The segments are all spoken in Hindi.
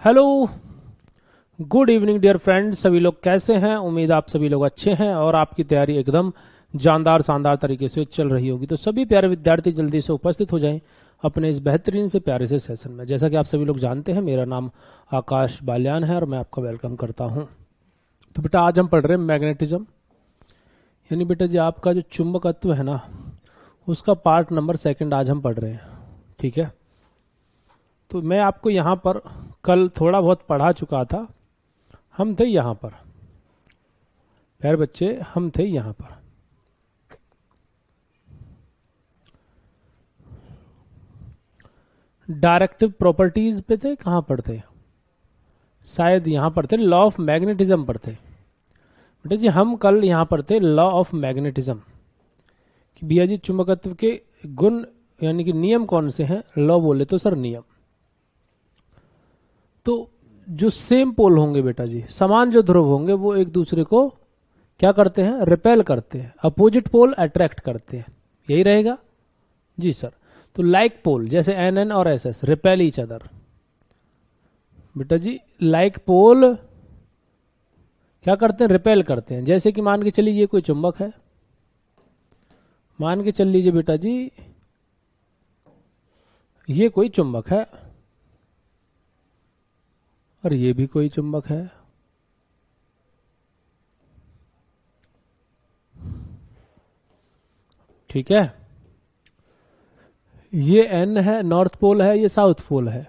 Hello, good evening dear friends. सभी लोग कैसे हैं? उम्मीद आप सभी लोग अच्छे हैं और आपकी तैयारी एकदम जानदार शानदार तरीके से चल रही होगी। तो सभी प्यारे विद्यार्थी जल्दी से उपस्थित हो जाएं अपने इस बेहतरीन से प्यारे से सेशन में। जैसा कि आप सभी लोग जानते हैं, मेरा नाम आकाश बाल्यान है और मैं आपका वेलकम करता हूं। तो बेटा आज हम पढ़ रहे हैं मैग्नेटिज्म, यानी बेटा जी आपका जो चुंबकत्व है ना, उसका पार्ट नंबर 2 आज हम पढ़ रहे हैं। ठीक है, तो मैं आपको यहाँ पर कल थोड़ा बहुत पढ़ा चुका था। हम थे यहाँ पर, प्यारे बच्चे, हम थे यहाँ पर। डायरेक्टिव प्रॉपर्टीज पे थे। कहाँ पर थे? शायद यहाँ पर थे, लॉ ऑफ मैग्नेटिज्म पर थे। बेटा जी हम कल यहाँ पर थे लॉ ऑफ मैग्नेटिज्म कि भैया जी चुंबकत्व के गुण यानी कि नियम कौन से हैं। लॉ बोले तो सर नियम। तो जो सेम पोल होंगे बेटा जी, समान जो ध्रुव होंगे, वो एक दूसरे को क्या करते हैं? रिपेल करते हैं। अपोजिट पोल अट्रैक्ट करते हैं। यही रहेगा जी सर। तो लाइक पोल जैसे एन एन और S S repel each other. बेटा जी लाइक पोल क्या करते हैं? रिपेल करते हैं। जैसे कि मान के चलिए ये कोई चुंबक है, मान के चल लीजिए बेटा जी ये कोई चुंबक है और ये भी कोई चुंबक है। ठीक है, ये एन है, नॉर्थ पोल है, ये साउथ पोल है,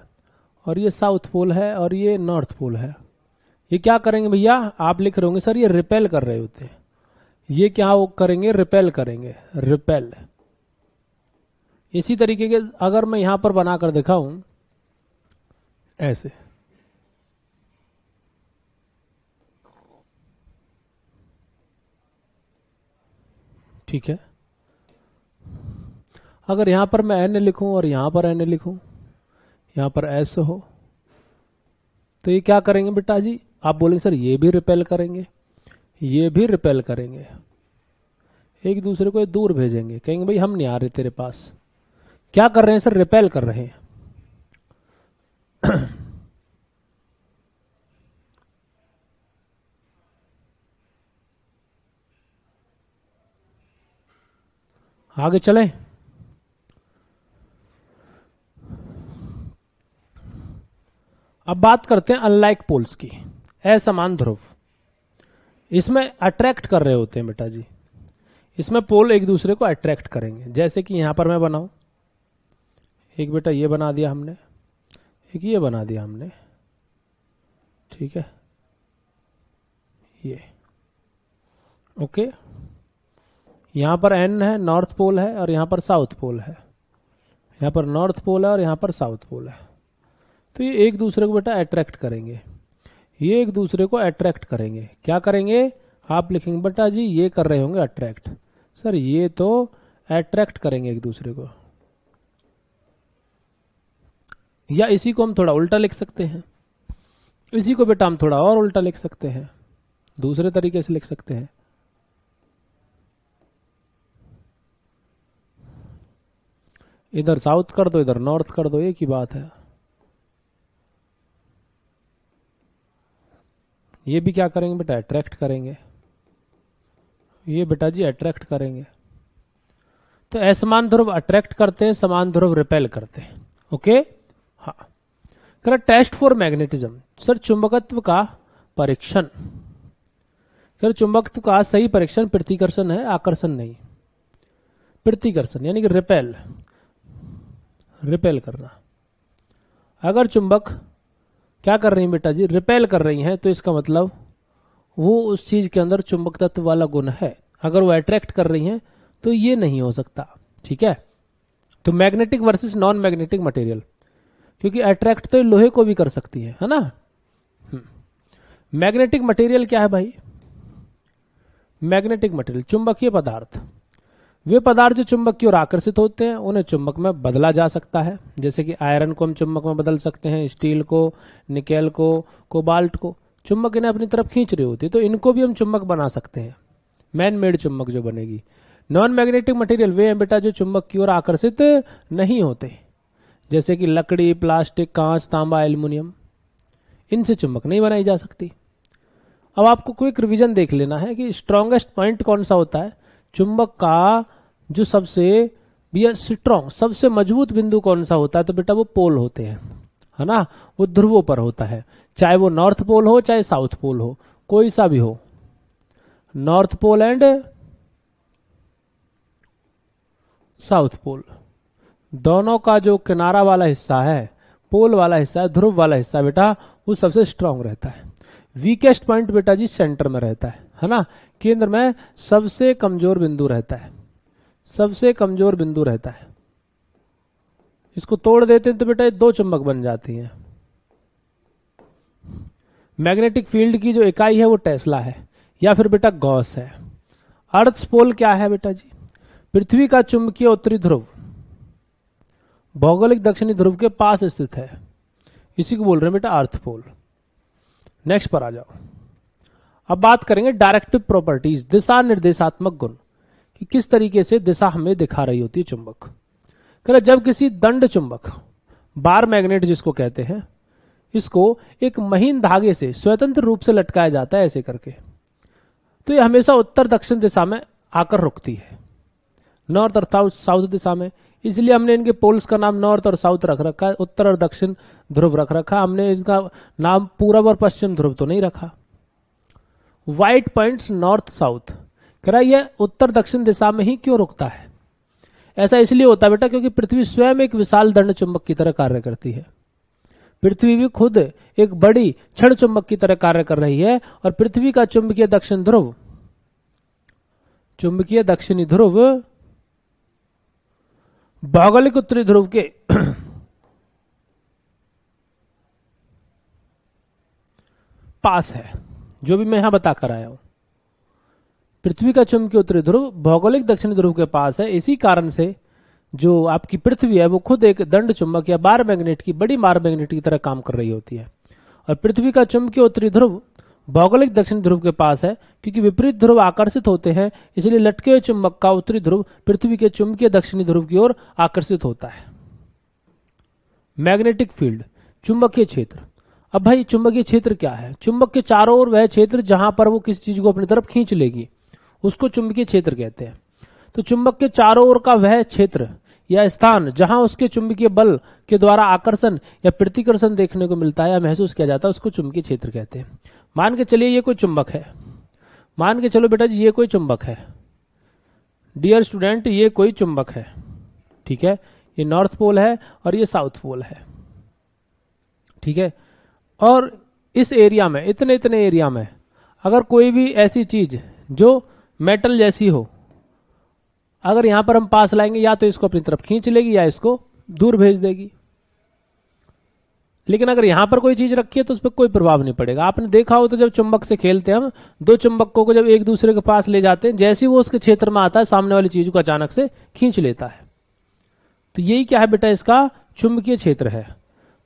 और ये साउथ पोल है और ये नॉर्थ पोल है। ये क्या करेंगे भैया? आप लिख रहे होंगे सर ये रिपेल कर रहे होते हैं। ये क्या वो करेंगे? रिपेल करेंगे, रिपेल। इसी तरीके के अगर मैं यहां पर बनाकर दिखाऊं ऐसे, ठीक है, अगर यहां पर मैं एन लिखूं और यहां पर एन लिखूं, यहां पर एस हो, तो ये क्या करेंगे बेटा जी? आप बोलेंगे सर ये भी रिपेल करेंगे, ये भी रिपेल करेंगे, एक दूसरे को दूर भेजेंगे। कहेंगे भाई हम नहीं आ रहे तेरे पास। क्या कर रहे हैं सर? रिपेल कर रहे हैं। आगे चलें। अब बात करते हैं अनलाइक पोल्स की। असमान ध्रुव, इसमें अट्रैक्ट कर रहे होते हैं बेटा जी। इसमें पोल एक दूसरे को अट्रैक्ट करेंगे। जैसे कि यहां पर मैं बनाऊं, एक बेटा ये बना दिया हमने, एक ये बना दिया हमने। ठीक है, ये ओके। यहां पर एन है, नॉर्थ पोल है, और यहां पर साउथ पोल है। यहां पर नॉर्थ पोल है और यहां पर साउथ पोल है। तो ये एक दूसरे को बेटा अट्रैक्ट करेंगे, ये एक दूसरे को अट्रैक्ट करेंगे। क्या करेंगे? आप लिखेंगे बेटा जी ये कर रहे होंगे अट्रैक्ट। सर ये तो अट्रैक्ट करेंगे एक दूसरे को। या इसी को हम थोड़ा उल्टा लिख सकते हैं, इसी को बेटा हम थोड़ा और उल्टा लिख सकते हैं, दूसरे तरीके से लिख सकते हैं। इधर साउथ कर दो, इधर नॉर्थ कर दो, एक ही बात है। ये भी क्या करेंगे बेटा? अट्रैक्ट करेंगे। ये बेटा जी अट्रैक्ट करेंगे। तो असमान ध्रुव अट्रैक्ट करते हैं, समान ध्रुव रिपेल करते हैं। ओके, हाँ। करें टेस्ट फॉर मैग्नेटिज्म। सर चुंबकत्व का परीक्षण। सर चुंबकत्व का सही परीक्षण प्रतिकर्षण है, आकर्षण नहीं। प्रतिकर्षण यानी कि रिपेल, रिपेल करना। अगर चुंबक क्या कर रही है बेटा जी? रिपेल कर रही हैं, तो इसका मतलब वो उस चीज के अंदर चुंबक तत्व वाला गुण है। अगर वो अट्रैक्ट कर रही हैं तो ये नहीं हो सकता। ठीक है, तो magnetic versus non magnetic material, क्योंकि अट्रैक्ट तो लोहे को भी कर सकती है ना। मैग्नेटिक मटेरियल क्या है भाई? मैग्नेटिक मटेरियल चुंबकीय पदार्थ, वे पदार्थ जो चुंबक की ओर आकर्षित होते हैं उन्हें चुंबक में बदला जा सकता है। जैसे कि आयरन को हम चुंबक में बदल सकते हैं, स्टील को, निकेल को, कोबाल्ट को। चुंबक इन्हें अपनी तरफ खींच रही होती है, तो इनको भी हम चुंबक बना सकते हैं। मैन मेड चुंबक जो बनेगी। नॉन मैग्नेटिक मटेरियल वे हैं बेटा जो चुंबक की ओर आकर्षित नहीं होते, जैसे कि लकड़ी, प्लास्टिक, कांच, तांबा, एल्युमिनियम। इनसे चुंबक नहीं बनाई जा सकती। अब आपको क्विक रिवीजन देख लेना है कि स्ट्रॉन्गेस्ट पॉइंट कौन सा होता है चुंबक का, जो सबसे स्ट्रॉन्ग सबसे मजबूत बिंदु कौन सा होता है, तो बेटा वो पोल होते हैं, है ना, वो ध्रुवों पर होता है, चाहे वो नॉर्थ पोल हो चाहे साउथ पोल हो, कोई सा भी हो, north pole and south pole, दोनों का जो किनारा वाला हिस्सा है, पोल वाला हिस्सा है, ध्रुव वाला हिस्सा बेटा, वो सबसे स्ट्रांग रहता है। वीकेस्ट पॉइंट बेटा जी सेंटर में रहता है ना, केंद्र में सबसे कमजोर बिंदु रहता है, सबसे कमजोर बिंदु रहता है। इसको तोड़ देते हैं तो बेटा ये दो चुंबक बन जाती हैं। मैग्नेटिक फील्ड की जो इकाई है वो टेस्ला है या फिर बेटा गॉस है। अर्थ पोल क्या है बेटा जी, पृथ्वी का चुंबकीय उत्तरी ध्रुव भौगोलिक दक्षिणी ध्रुव के पास स्थित है, इसी को बोल रहे हैं बेटा अर्थ पोल। नेक्स्ट पर आ जाओ। अब बात करेंगे डायरेक्टिव प्रॉपर्टीज, दिशा निर्देशात्मक गुण, कि किस तरीके से दिशा हमें दिखा रही होती है चुंबक। कह जब किसी दंड चुंबक, बार मैग्नेट जिसको कहते हैं, इसको एक महीन धागे से स्वतंत्र रूप से लटकाया जाता है ऐसे करके, तो ये हमेशा उत्तर दक्षिण दिशा में आकर रुकती है, नॉर्थ और साउथ दिशा में। इसलिए हमने इनके पोल्स का नाम नॉर्थ और साउथ रख रखा है, उत्तर और दक्षिण ध्रुव रख रखा। हमने इसका नाम पूरब और पश्चिम ध्रुव तो नहीं रखा। व्हाइट पॉइंट्स नॉर्थ साउथ, कह रहा है यह उत्तर दक्षिण दिशा में ही क्यों रुकता है। ऐसा इसलिए होता है बेटा क्योंकि पृथ्वी स्वयं एक विशाल दंड चुंबक की तरह कार्य करती है। पृथ्वी भी खुद एक बड़ी क्षण चुंबक की तरह कार्य कर रही है, और पृथ्वी का चुंबकीय दक्षिण ध्रुव, चुंबकीय दक्षिणी ध्रुव भौगोलिक उत्तरी ध्रुव के पास है, जो भी मैं यहां बताकर आया हूं। पृथ्वी का चुंबकीय उत्तरी ध्रुव भौगोलिक दक्षिणी ध्रुव के पास है। इसी कारण से जो आपकी पृथ्वी है वो खुद एक दंड चुंबक या बार मैग्नेट की, बड़ी बार मैग्नेट की तरह काम कर रही होती है, और पृथ्वी का चुंबकीय उत्तरी ध्रुव भौगोलिक दक्षिण ध्रुव के पास है। क्योंकि विपरीत ध्रुव आकर्षित होते हैं, इसलिए लटके हुए चुंबक का उत्तरी ध्रुव पृथ्वी के चुंबकीय दक्षिणी ध्रुव की ओर आकर्षित होता है। मैग्नेटिक फील्ड, चुंबकीय क्षेत्र। अब भाई चुंबकीय क्षेत्र क्या है, चुंबक के चारों ओर वह क्षेत्र जहां पर वो किसी चीज को अपनी तरफ खींच लेगी उसको चुंबकीय क्षेत्र कहते हैं। तो चुंबक के चारों ओर का वह क्षेत्र या स्थान जहां उसके चुंबकीय बल के द्वारा आकर्षण या प्रतिकर्षण देखने को मिलता है या महसूस किया जाता है, उसको चुंबकीय क्षेत्र कहते हैं। मान के चलिए ये कोई चुंबक है, मान के चलो बेटा जी ये कोई चुंबक है, डियर स्टूडेंट ये कोई चुंबक है, ठीक है, ये नॉर्थ पोल है और ये साउथ पोल है, ठीक है। और इस एरिया में, इतने इतने एरिया में अगर कोई भी ऐसी चीज जो मेटल जैसी हो, अगर यहां पर हम पास लाएंगे या तो इसको अपनी तरफ खींच लेगी या इसको दूर भेज देगी। लेकिन अगर यहां पर कोई चीज रखी है तो उस पर कोई प्रभाव नहीं पड़ेगा। आपने देखा हो तो जब चुंबक से खेलते हैं हम, दो चुंबकों को जब एक दूसरे के पास ले जाते हैं, जैसे ही वो उसके क्षेत्र में आता है सामने वाली चीज को अचानक से खींच लेता है। तो यही क्या है बेटा, इसका चुंबकीय क्षेत्र है।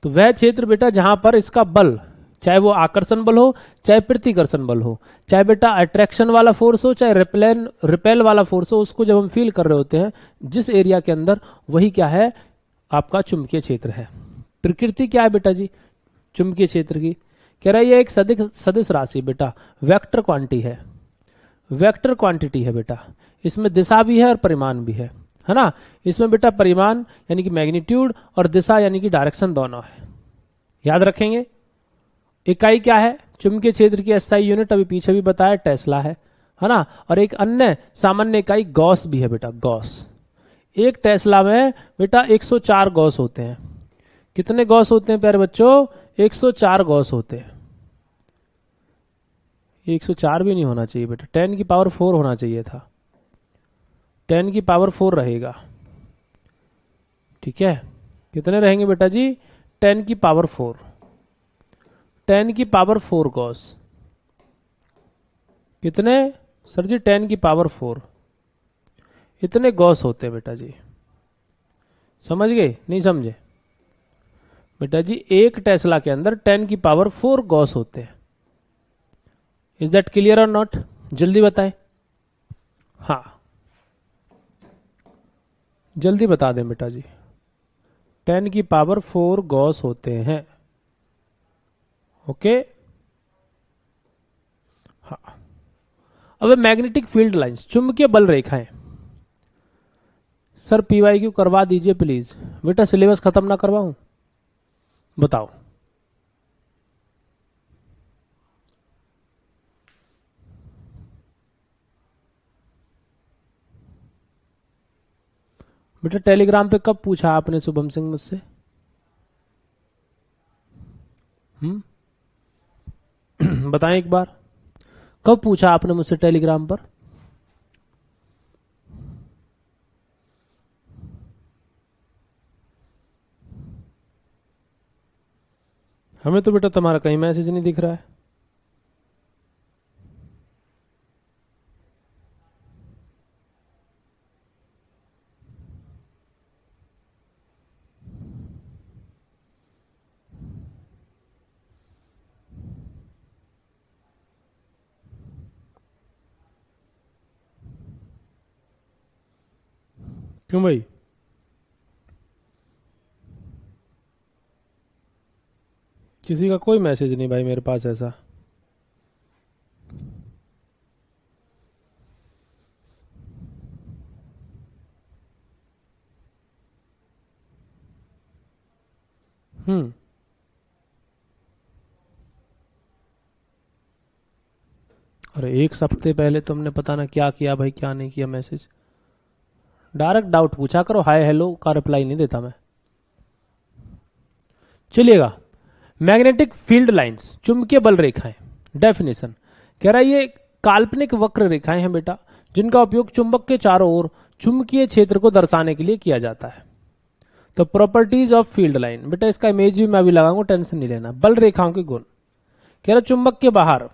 तो वह क्षेत्र बेटा जहां पर इसका बल, चाहे वो आकर्षण बल हो चाहे प्रतिकर्षण बल हो, चाहे बेटा अट्रैक्शन वाला फोर्स हो चाहे रिपेल वाला फोर्स हो, उसको जब हम फील कर रहे होते हैं जिस एरिया के अंदर, वही क्या है आपका चुंबकीय क्षेत्र है। प्रकृति क्या है बेटा जी चुंबकीय क्षेत्र की, कह रहा है ये एक सदिश राशि बेटा, वेक्टर क्वांटिटी है, वेक्टर क्वांटिटी है बेटा। इसमें दिशा भी है और परिमाण भी है ना। इसमें बेटा परिमाण यानी कि मैग्नीट्यूड और दिशा यानी कि डायरेक्शन दोनों है, याद रखेंगे। इकाई क्या है चुंबकीय क्षेत्र की, एसआई यूनिट अभी पीछे भी बताया टेस्ला है ना। और एक अन्य सामान्य इकाई गॉस भी है बेटा, गॉस। एक टेस्ला में बेटा 104 गॉस होते हैं। कितने गॉस होते हैं प्यारे बच्चों, 104 गॉस होते हैं। 104 भी नहीं होना चाहिए बेटा, 10 की पावर 4 होना चाहिए था, 10 की पावर 4 रहेगा, ठीक है। कितने रहेंगे बेटा जी, 10 की पावर 4, 10 की पावर 4 गॉस। कितने सर जी, 10 की पावर 4, इतने गॉस होते हैं बेटा जी। समझ गए, नहीं समझे बेटा जी, एक टेस्ला के अंदर 10 की पावर 4 गॉस होते हैं। इज दैट क्लियर और नॉट, जल्दी बताएं। हाँ जल्दी बता दें बेटा जी, 10 की पावर 4 गॉस होते हैं। ओके। हाँ, अब मैग्नेटिक फील्ड लाइंस, चुंबकीय बल रेखाएं। सर पीवाईक्यू करवा दीजिए प्लीज। बेटा सिलेबस खत्म ना करवाऊं? बताओ। बेटा टेलीग्राम पे कब पूछा आपने शुभम सिंह मुझसे? बताएं एक बार, कब पूछा आपने मुझसे टेलीग्राम पर? हमें तो बेटा तुम्हारा कहीं मैसेज नहीं दिख रहा है। क्यों भाई? किसी का कोई मैसेज नहीं भाई मेरे पास ऐसा। अरे एक हफ्ते पहले तुमने पता ना क्या किया भाई, क्या नहीं किया मैसेज। डायरेक्ट डाउट पूछा करो, हाय हेलो का रिप्लाई नहीं देता मैं। चलिएगा, मैग्नेटिक फील्ड लाइंस, चुंबकीय बल रेखाएं। डेफिनेशन कह रहा है ये काल्पनिक वक्र रेखाएं हैं बेटा, जिनका उपयोग चुंबक के चारों ओर चुंबकीय क्षेत्र को दर्शाने के लिए किया जाता है। तो प्रॉपर्टीज ऑफ फील्ड लाइन, बेटा इसका इमेज भी मैं अभी लगाऊंगा, टेंशन नहीं लेना। बल रेखाओं के गुण, कह रहा चुंबक के बाहर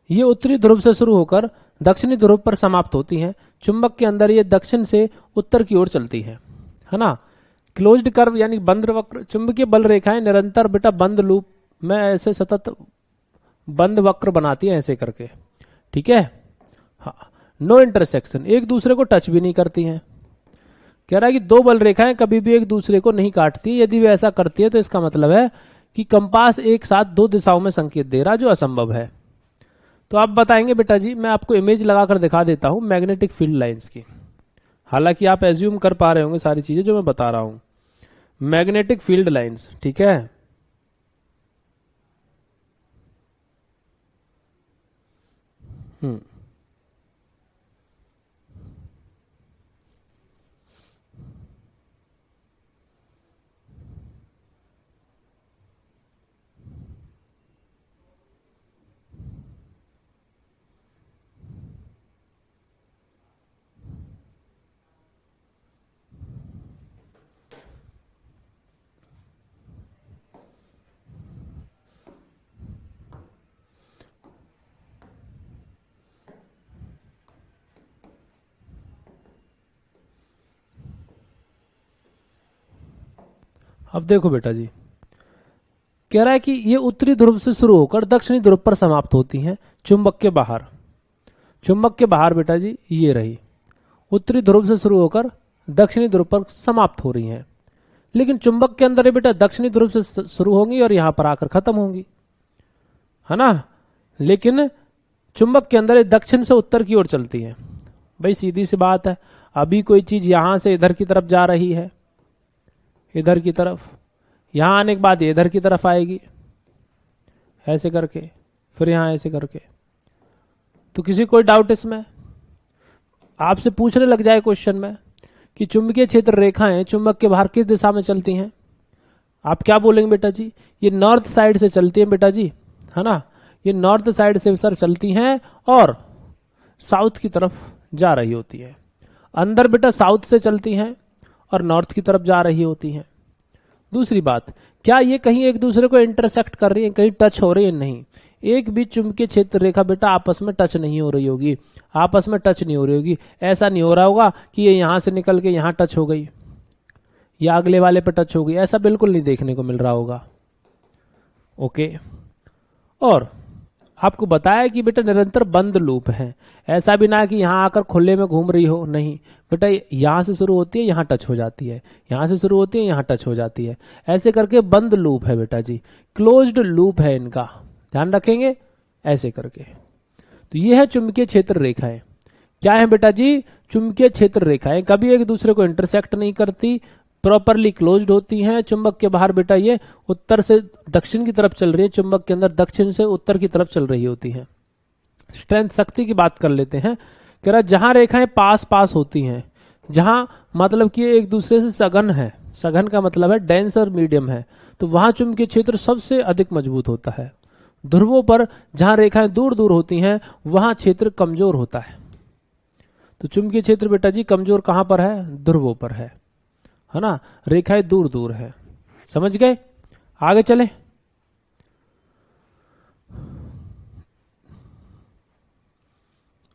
ये उत्तरी ध्रुव से शुरू होकर दक्षिणी ध्रुव पर समाप्त होती हैं। चुंबक के अंदर ये दक्षिण से उत्तर की ओर चलती है ना। क्लोज्ड कर्व यानी बंद वक्र, चुंबकीय बल रेखाएं निरंतर बेटा बंद लूप में ऐसे सतत बंद वक्र बनाती है ऐसे करके, ठीक है। हाँ, नो इंटरसेक्शन, एक दूसरे को टच भी नहीं करती हैं। कह रहा है कि दो बल रेखाएं कभी भी एक दूसरे को नहीं काटती। यदि वे ऐसा करती है तो इसका मतलब है कि कंपास एक साथ दो दिशाओं में संकेत दे रहा, जो असंभव है। तो आप बताएंगे बेटा जी, मैं आपको इमेज लगाकर दिखा देता हूं मैग्नेटिक फील्ड लाइंस की। हालांकि आप एज्यूम कर पा रहे होंगे सारी चीजें जो मैं बता रहा हूं। मैग्नेटिक फील्ड लाइंस, ठीक है। हम्म, अब देखो बेटा जी, कह रहा है कि ये उत्तरी ध्रुव से शुरू होकर दक्षिणी ध्रुव पर समाप्त होती हैं चुंबक के बाहर। चुंबक के बाहर बेटा जी ये रही, उत्तरी ध्रुव से शुरू होकर दक्षिणी ध्रुव पर समाप्त हो रही हैं। लेकिन चुंबक के अंदर ये बेटा दक्षिणी ध्रुव से शुरू होंगी और यहां पर आकर खत्म होंगी, है ना। लेकिन चुंबक के अंदर ये दक्षिण से उत्तर की ओर चलती है। भाई सीधी सी बात है, अभी कोई चीज यहां से इधर की तरफ जा रही है, इधर की तरफ, यहां आने के बाद ये इधर की तरफ आएगी ऐसे करके, फिर यहां ऐसे करके। तो किसी कोई डाउट इसमें? आपसे पूछने लग जाए क्वेश्चन में कि चुंबकीय क्षेत्र रेखाएं चुंबक के बाहर किस दिशा में चलती हैं, आप क्या बोलेंगे बेटा जी? ये नॉर्थ साइड से चलती है बेटा जी, है ना। ये नॉर्थ साइड से सर चलती हैं और साउथ की तरफ जा रही होती है। अंदर बेटा साउथ से चलती हैं और नॉर्थ की तरफ जा रही होती हैं। दूसरी बात, क्या ये कहीं एक दूसरे को इंटरसेक्ट कर रही है, कहीं टच हो रही है? नहीं, एक भी चुंबकीय क्षेत्र रेखा बेटा आपस में टच नहीं हो रही होगी, आपस में टच नहीं हो रही होगी। ऐसा नहीं हो रहा होगा कि ये यहां से निकल के यहां टच हो गई या अगले वाले पे टच हो गई, ऐसा बिल्कुल नहीं देखने को मिल रहा होगा। ओके, और आपको बताया कि बेटा निरंतर बंद लूप है, ऐसा भी ना कि यहां आकर खुले में घूम रही हो, नहीं बेटा, यहां से शुरू होती है यहां टच हो जाती है, यहां से शुरू होती है यहां टच हो जाती है, ऐसे करके बंद लूप है बेटा जी, क्लोज्ड लूप है इनका, ध्यान रखेंगे ऐसे करके। तो ये है चुंबकीय क्षेत्र रेखाएं। क्या है बेटा जी? चुंबकीय क्षेत्र रेखाएं कभी एक दूसरे को इंटरसेक्ट नहीं करती, प्रॉपरली क्लोज्ड होती हैं। चुंबक के बाहर बेटा ये उत्तर से दक्षिण की तरफ चल रही है, चुंबक के अंदर दक्षिण से उत्तर की तरफ चल रही होती हैं। स्ट्रेंथ शक्ति की बात कर लेते हैं। कह रहा जहां रेखाएं पास पास होती हैं, जहां मतलब कि एक दूसरे से सघन है, सघन का मतलब है डेंस और मीडियम है, तो वहां चुंबकीय क्षेत्र सबसे अधिक मजबूत होता है। ध्रुवों पर जहां रेखाएं दूर दूर होती हैं वहां क्षेत्र कमजोर होता है। तो चुंबकीय क्षेत्र बेटा जी कमजोर कहां पर है? ध्रुवों पर है ना? रेखाएं दूर दूर है। समझ गए? आगे चले।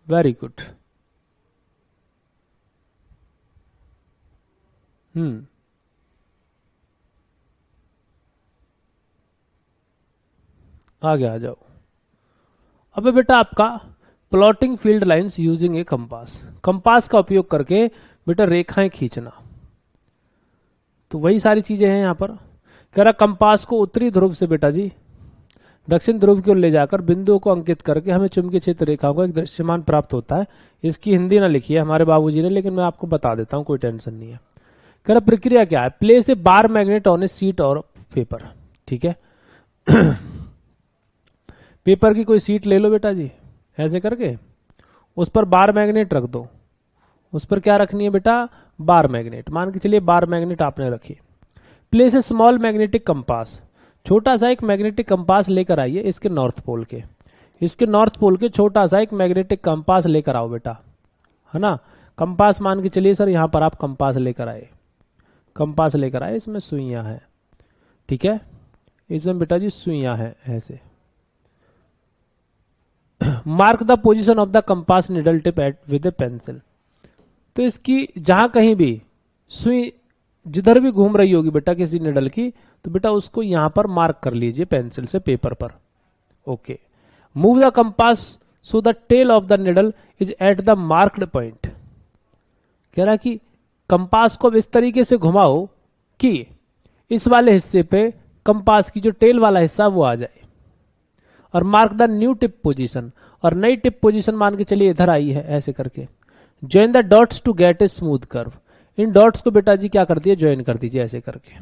Very good. आगे आ जाओ। अब बेटा आपका प्लॉटिंग फील्ड लाइंस यूजिंग ए कंपास, कंपास का उपयोग करके बेटा रेखाएं खींचना। तो वही सारी चीजें हैं यहां पर। कह रहा कंपास को उत्तरी ध्रुव से बेटा जी दक्षिण ध्रुव की ओर ले जाकर बिंदुओं को अंकित करके हमें चुंबकीय क्षेत्र रेखाओं का एक दृश्यमान प्राप्त होता है। इसकी हिंदी ना लिखी है हमारे बाबूजी ने, लेकिन मैं आपको बता देता हूं, कोई टेंशन नहीं है। कह रहा प्रक्रिया क्या है? Place a bar magnet on A seat और पेपर। ठीक है पेपर की कोई सीट ले लो बेटा जी, ऐसे करके उस पर बार मैग्नेट रख दो। उस पर क्या रखनी है बेटा? Bar magnet. मान के चलिए बार मैग्नेट आपने रखी। Place a small magnetic compass, छोटा सा एक मैग्नेटिक कंपास लेकर आइए इसके नॉर्थ पोल के, इसके नॉर्थ पोल के छोटा सा एक मैग्नेटिक कंपास लेकर आओ बेटा, है ना? कंपास मान के चलिए सर यहां पर आप कंपास लेकर आए, कंपास लेकर आए, इसमें सुइयां हैं। ठीक है, इसमें बेटा जी सुइयां हैं ऐसे। Mark the position of the compass needle tip at with a pencil. तो इसकी जहां कहीं भी सुई जिधर भी घूम रही होगी बेटा किसी निडल की, तो बेटा उसको यहां पर मार्क कर लीजिए पेंसिल से पेपर पर। Okay, move the compass so the tail of the needle is at the marked point. कह रहा कि कंपास को अब इस तरीके से घुमाओ कि इस वाले हिस्से पे कंपास की जो टेल वाला हिस्सा वो आ जाए। और mark the new tip position, और नई टिप पोजीशन मान के चलिए इधर आई है ऐसे करके। Join the dots to get a smooth curve. इन डॉट्स को बेटा जी क्या कर दिए? ज्वाइन कर दीजिए ऐसे करके।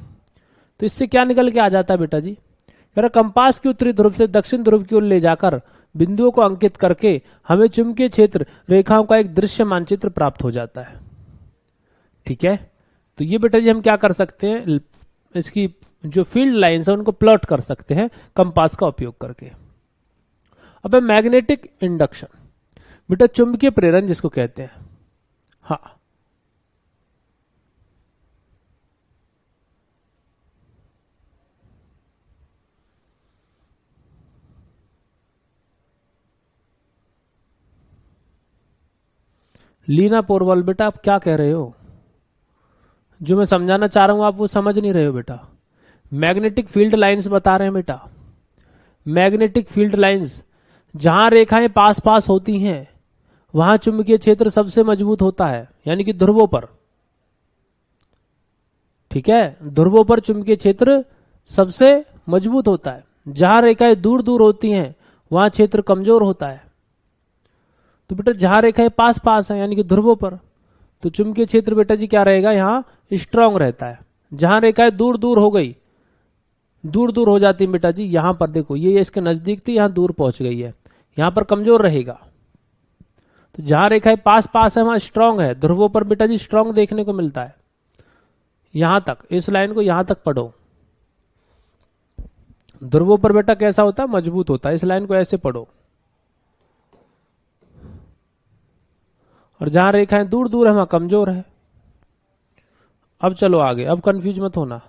तो इससे क्या निकल के आ जाता है बेटा जी? कह रहा कंपास की उत्तरी ध्रुव से दक्षिण ध्रुव की ओर ले जाकर बिंदुओं को अंकित करके हमें चुंबकीय क्षेत्र रेखाओं का एक दृश्य मानचित्र प्राप्त हो जाता है। ठीक है, तो ये बेटा जी हम क्या कर सकते हैं? इसकी जो फील्ड लाइंस है उनको प्लॉट कर सकते हैं कंपास का उपयोग करके। अब मैग्नेटिक इंडक्शन, बेटा चुंबकीय प्रेरण जिसको कहते हैं। हाँ, लीना पोरवाल, बेटा आप क्या कह रहे हो? जो मैं समझाना चाह रहा हूं आप वो समझ नहीं रहे हो बेटा। मैग्नेटिक फील्ड लाइंस बता रहे हैं बेटा, मैग्नेटिक फील्ड लाइंस जहां रेखाएं पास पास होती हैं वहां चुंबकीय क्षेत्र सबसे मजबूत होता है, यानी कि ध्रुवों पर। ठीक है, ध्रुवों पर चुंबकीय क्षेत्र सबसे मजबूत होता है। जहां रेखाएं दूर दूर होती हैं वहां क्षेत्र कमजोर होता है। तो बेटा जहां रेखाएं पास पास है यानी कि ध्रुवों पर, तो चुंबकीय क्षेत्र बेटा जी क्या रहेगा? यहां स्ट्रांग रहता है। जहां रेखाएं दूर दूर हो गई, दूर दूर हो जाती है बेटा जी, यहां पर देखो ये इसके नजदीक थी, यहां दूर पहुंच गई है, यहां पर कमजोर रहेगा। तो जहां रेखाएं पास पास है वहां स्ट्रांग है। ध्रुवों पर बेटा जी स्ट्रांग देखने को मिलता है। यहां तक, इस लाइन को यहां तक पढ़ो। ध्रुवों पर बेटा कैसा होता है? मजबूत होता है। इस लाइन को ऐसे पढ़ो। और जहां रेखाएं दूर दूर है वहां कमजोर है। अब चलो आगे, अब कंफ्यूज मत होना।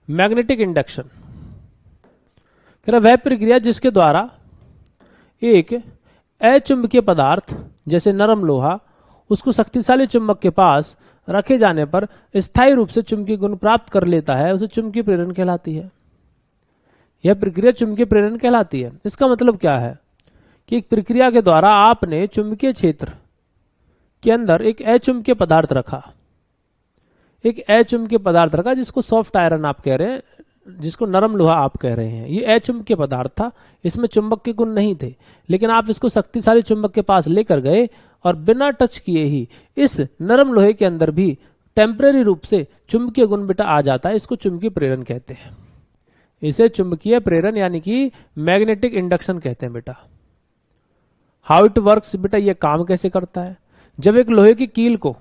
मैग्नेटिक इंडक्शन कह रहा वह प्रक्रिया जिसके द्वारा एक अचुंबकीय पदार्थ जैसे नरम लोहा उसको शक्तिशाली चुंबक के पास रखे जाने पर स्थायी रूप से चुंबकीय गुण प्राप्त कर लेता है, उसे चुंबकीय प्रेरण कहलाती है। यह प्रक्रिया चुंबकीय प्रेरण कहलाती है। इसका मतलब क्या है कि एक प्रक्रिया के द्वारा आपने चुंबकीय क्षेत्र के अंदर एक अचुंबकीय पदार्थ रखा, एक अचुंबकीय पदार्थ रखा जिसको सॉफ्ट आयरन आप कह रहे हैं, जिसको नरम लोहा आप कह रहे हैं, ये अचुंबकीय पदार्थ था, इसमें चुंबक के गुण नहीं थे, लेकिन आप इसको शक्तिशाली चुंबक के पास लेकर गए और बिना टच किए ही इस नरम लोहे के अंदर भी टेम्परेरी रूप से चुंबकीय गुण बेटा आ जाता है। इसको चुंबकीय प्रेरण कहते हैं, इसे चुंबकीय प्रेरण यानी कि मैग्नेटिक इंडक्शन कहते हैं बेटा। हाउ इट वर्क्स बेटा, ये काम कैसे करता है। जब एक लोहे की कील को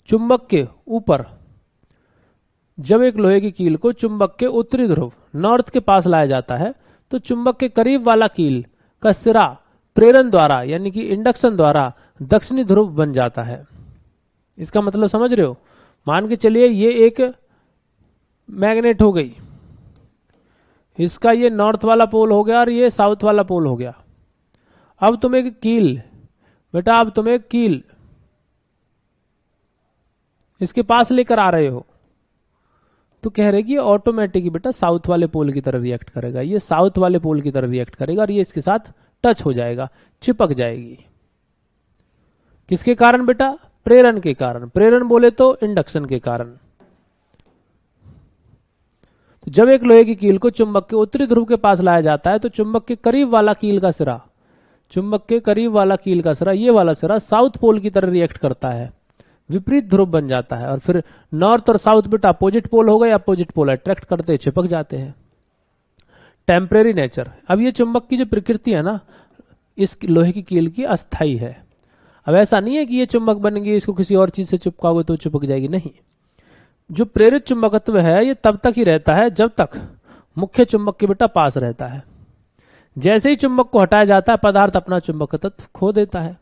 चुंबक के ऊपर, जब एक लोहे की कील को चुंबक के उत्तरी ध्रुव नॉर्थ के पास लाया जाता है तो चुंबक के करीब वाला कील का सिरा प्रेरण द्वारा यानी कि इंडक्शन द्वारा दक्षिणी ध्रुव बन जाता है। इसका मतलब समझ रहे हो, मान के चलिए ये एक मैग्नेट हो गई, इसका ये नॉर्थ वाला पोल हो गया और ये साउथ वाला पोल हो गया। अब तुम एक कील बेटा, अब तुम एक कील इसके पास लेकर आ रहे हो तो कह रहे कि ये ऑटोमेटिक बेटा साउथ वाले पोल की तरफ रिएक्ट करेगा, ये साउथ वाले पोल की तरफ रिएक्ट करेगा और ये इसके साथ टच हो जाएगा, चिपक जाएगी। किसके कारण बेटा, प्रेरण के कारण। प्रेरण बोले तो इंडक्शन के कारण। तो जब एक लोहे की कील को चुंबक के उत्तरी ध्रुव के पास लाया जाता है तो चुंबक के करीब वाला कील का सिरा, चुंबक के करीब वाला कील का सिरा, ये वाला सिरा साउथ पोल की तरह रिएक्ट करता है, विपरीत ध्रुव बन जाता है और फिर नॉर्थ और साउथ बेटा अपोजिट पोल हो गए, अपोजिट पोल अट्रैक्ट करते चिपक जाते हैं। टेम्परेरी नेचर, अब ये चुंबक की जो प्रकृति है ना इस लोहे की कील की अस्थाई है। अब ऐसा नहीं है कि ये चुंबक बन गई इसको किसी और चीज से चिपकाओगे तो चिपक जाएगी, नहीं। जो प्रेरित चुंबकत्व है ये तब तक ही रहता है जब तक मुख्य चुंबक के बेटा पास रहता है। जैसे ही चुंबक को हटाया जाता है पदार्थ अपना चुंबकत्व खो देता है।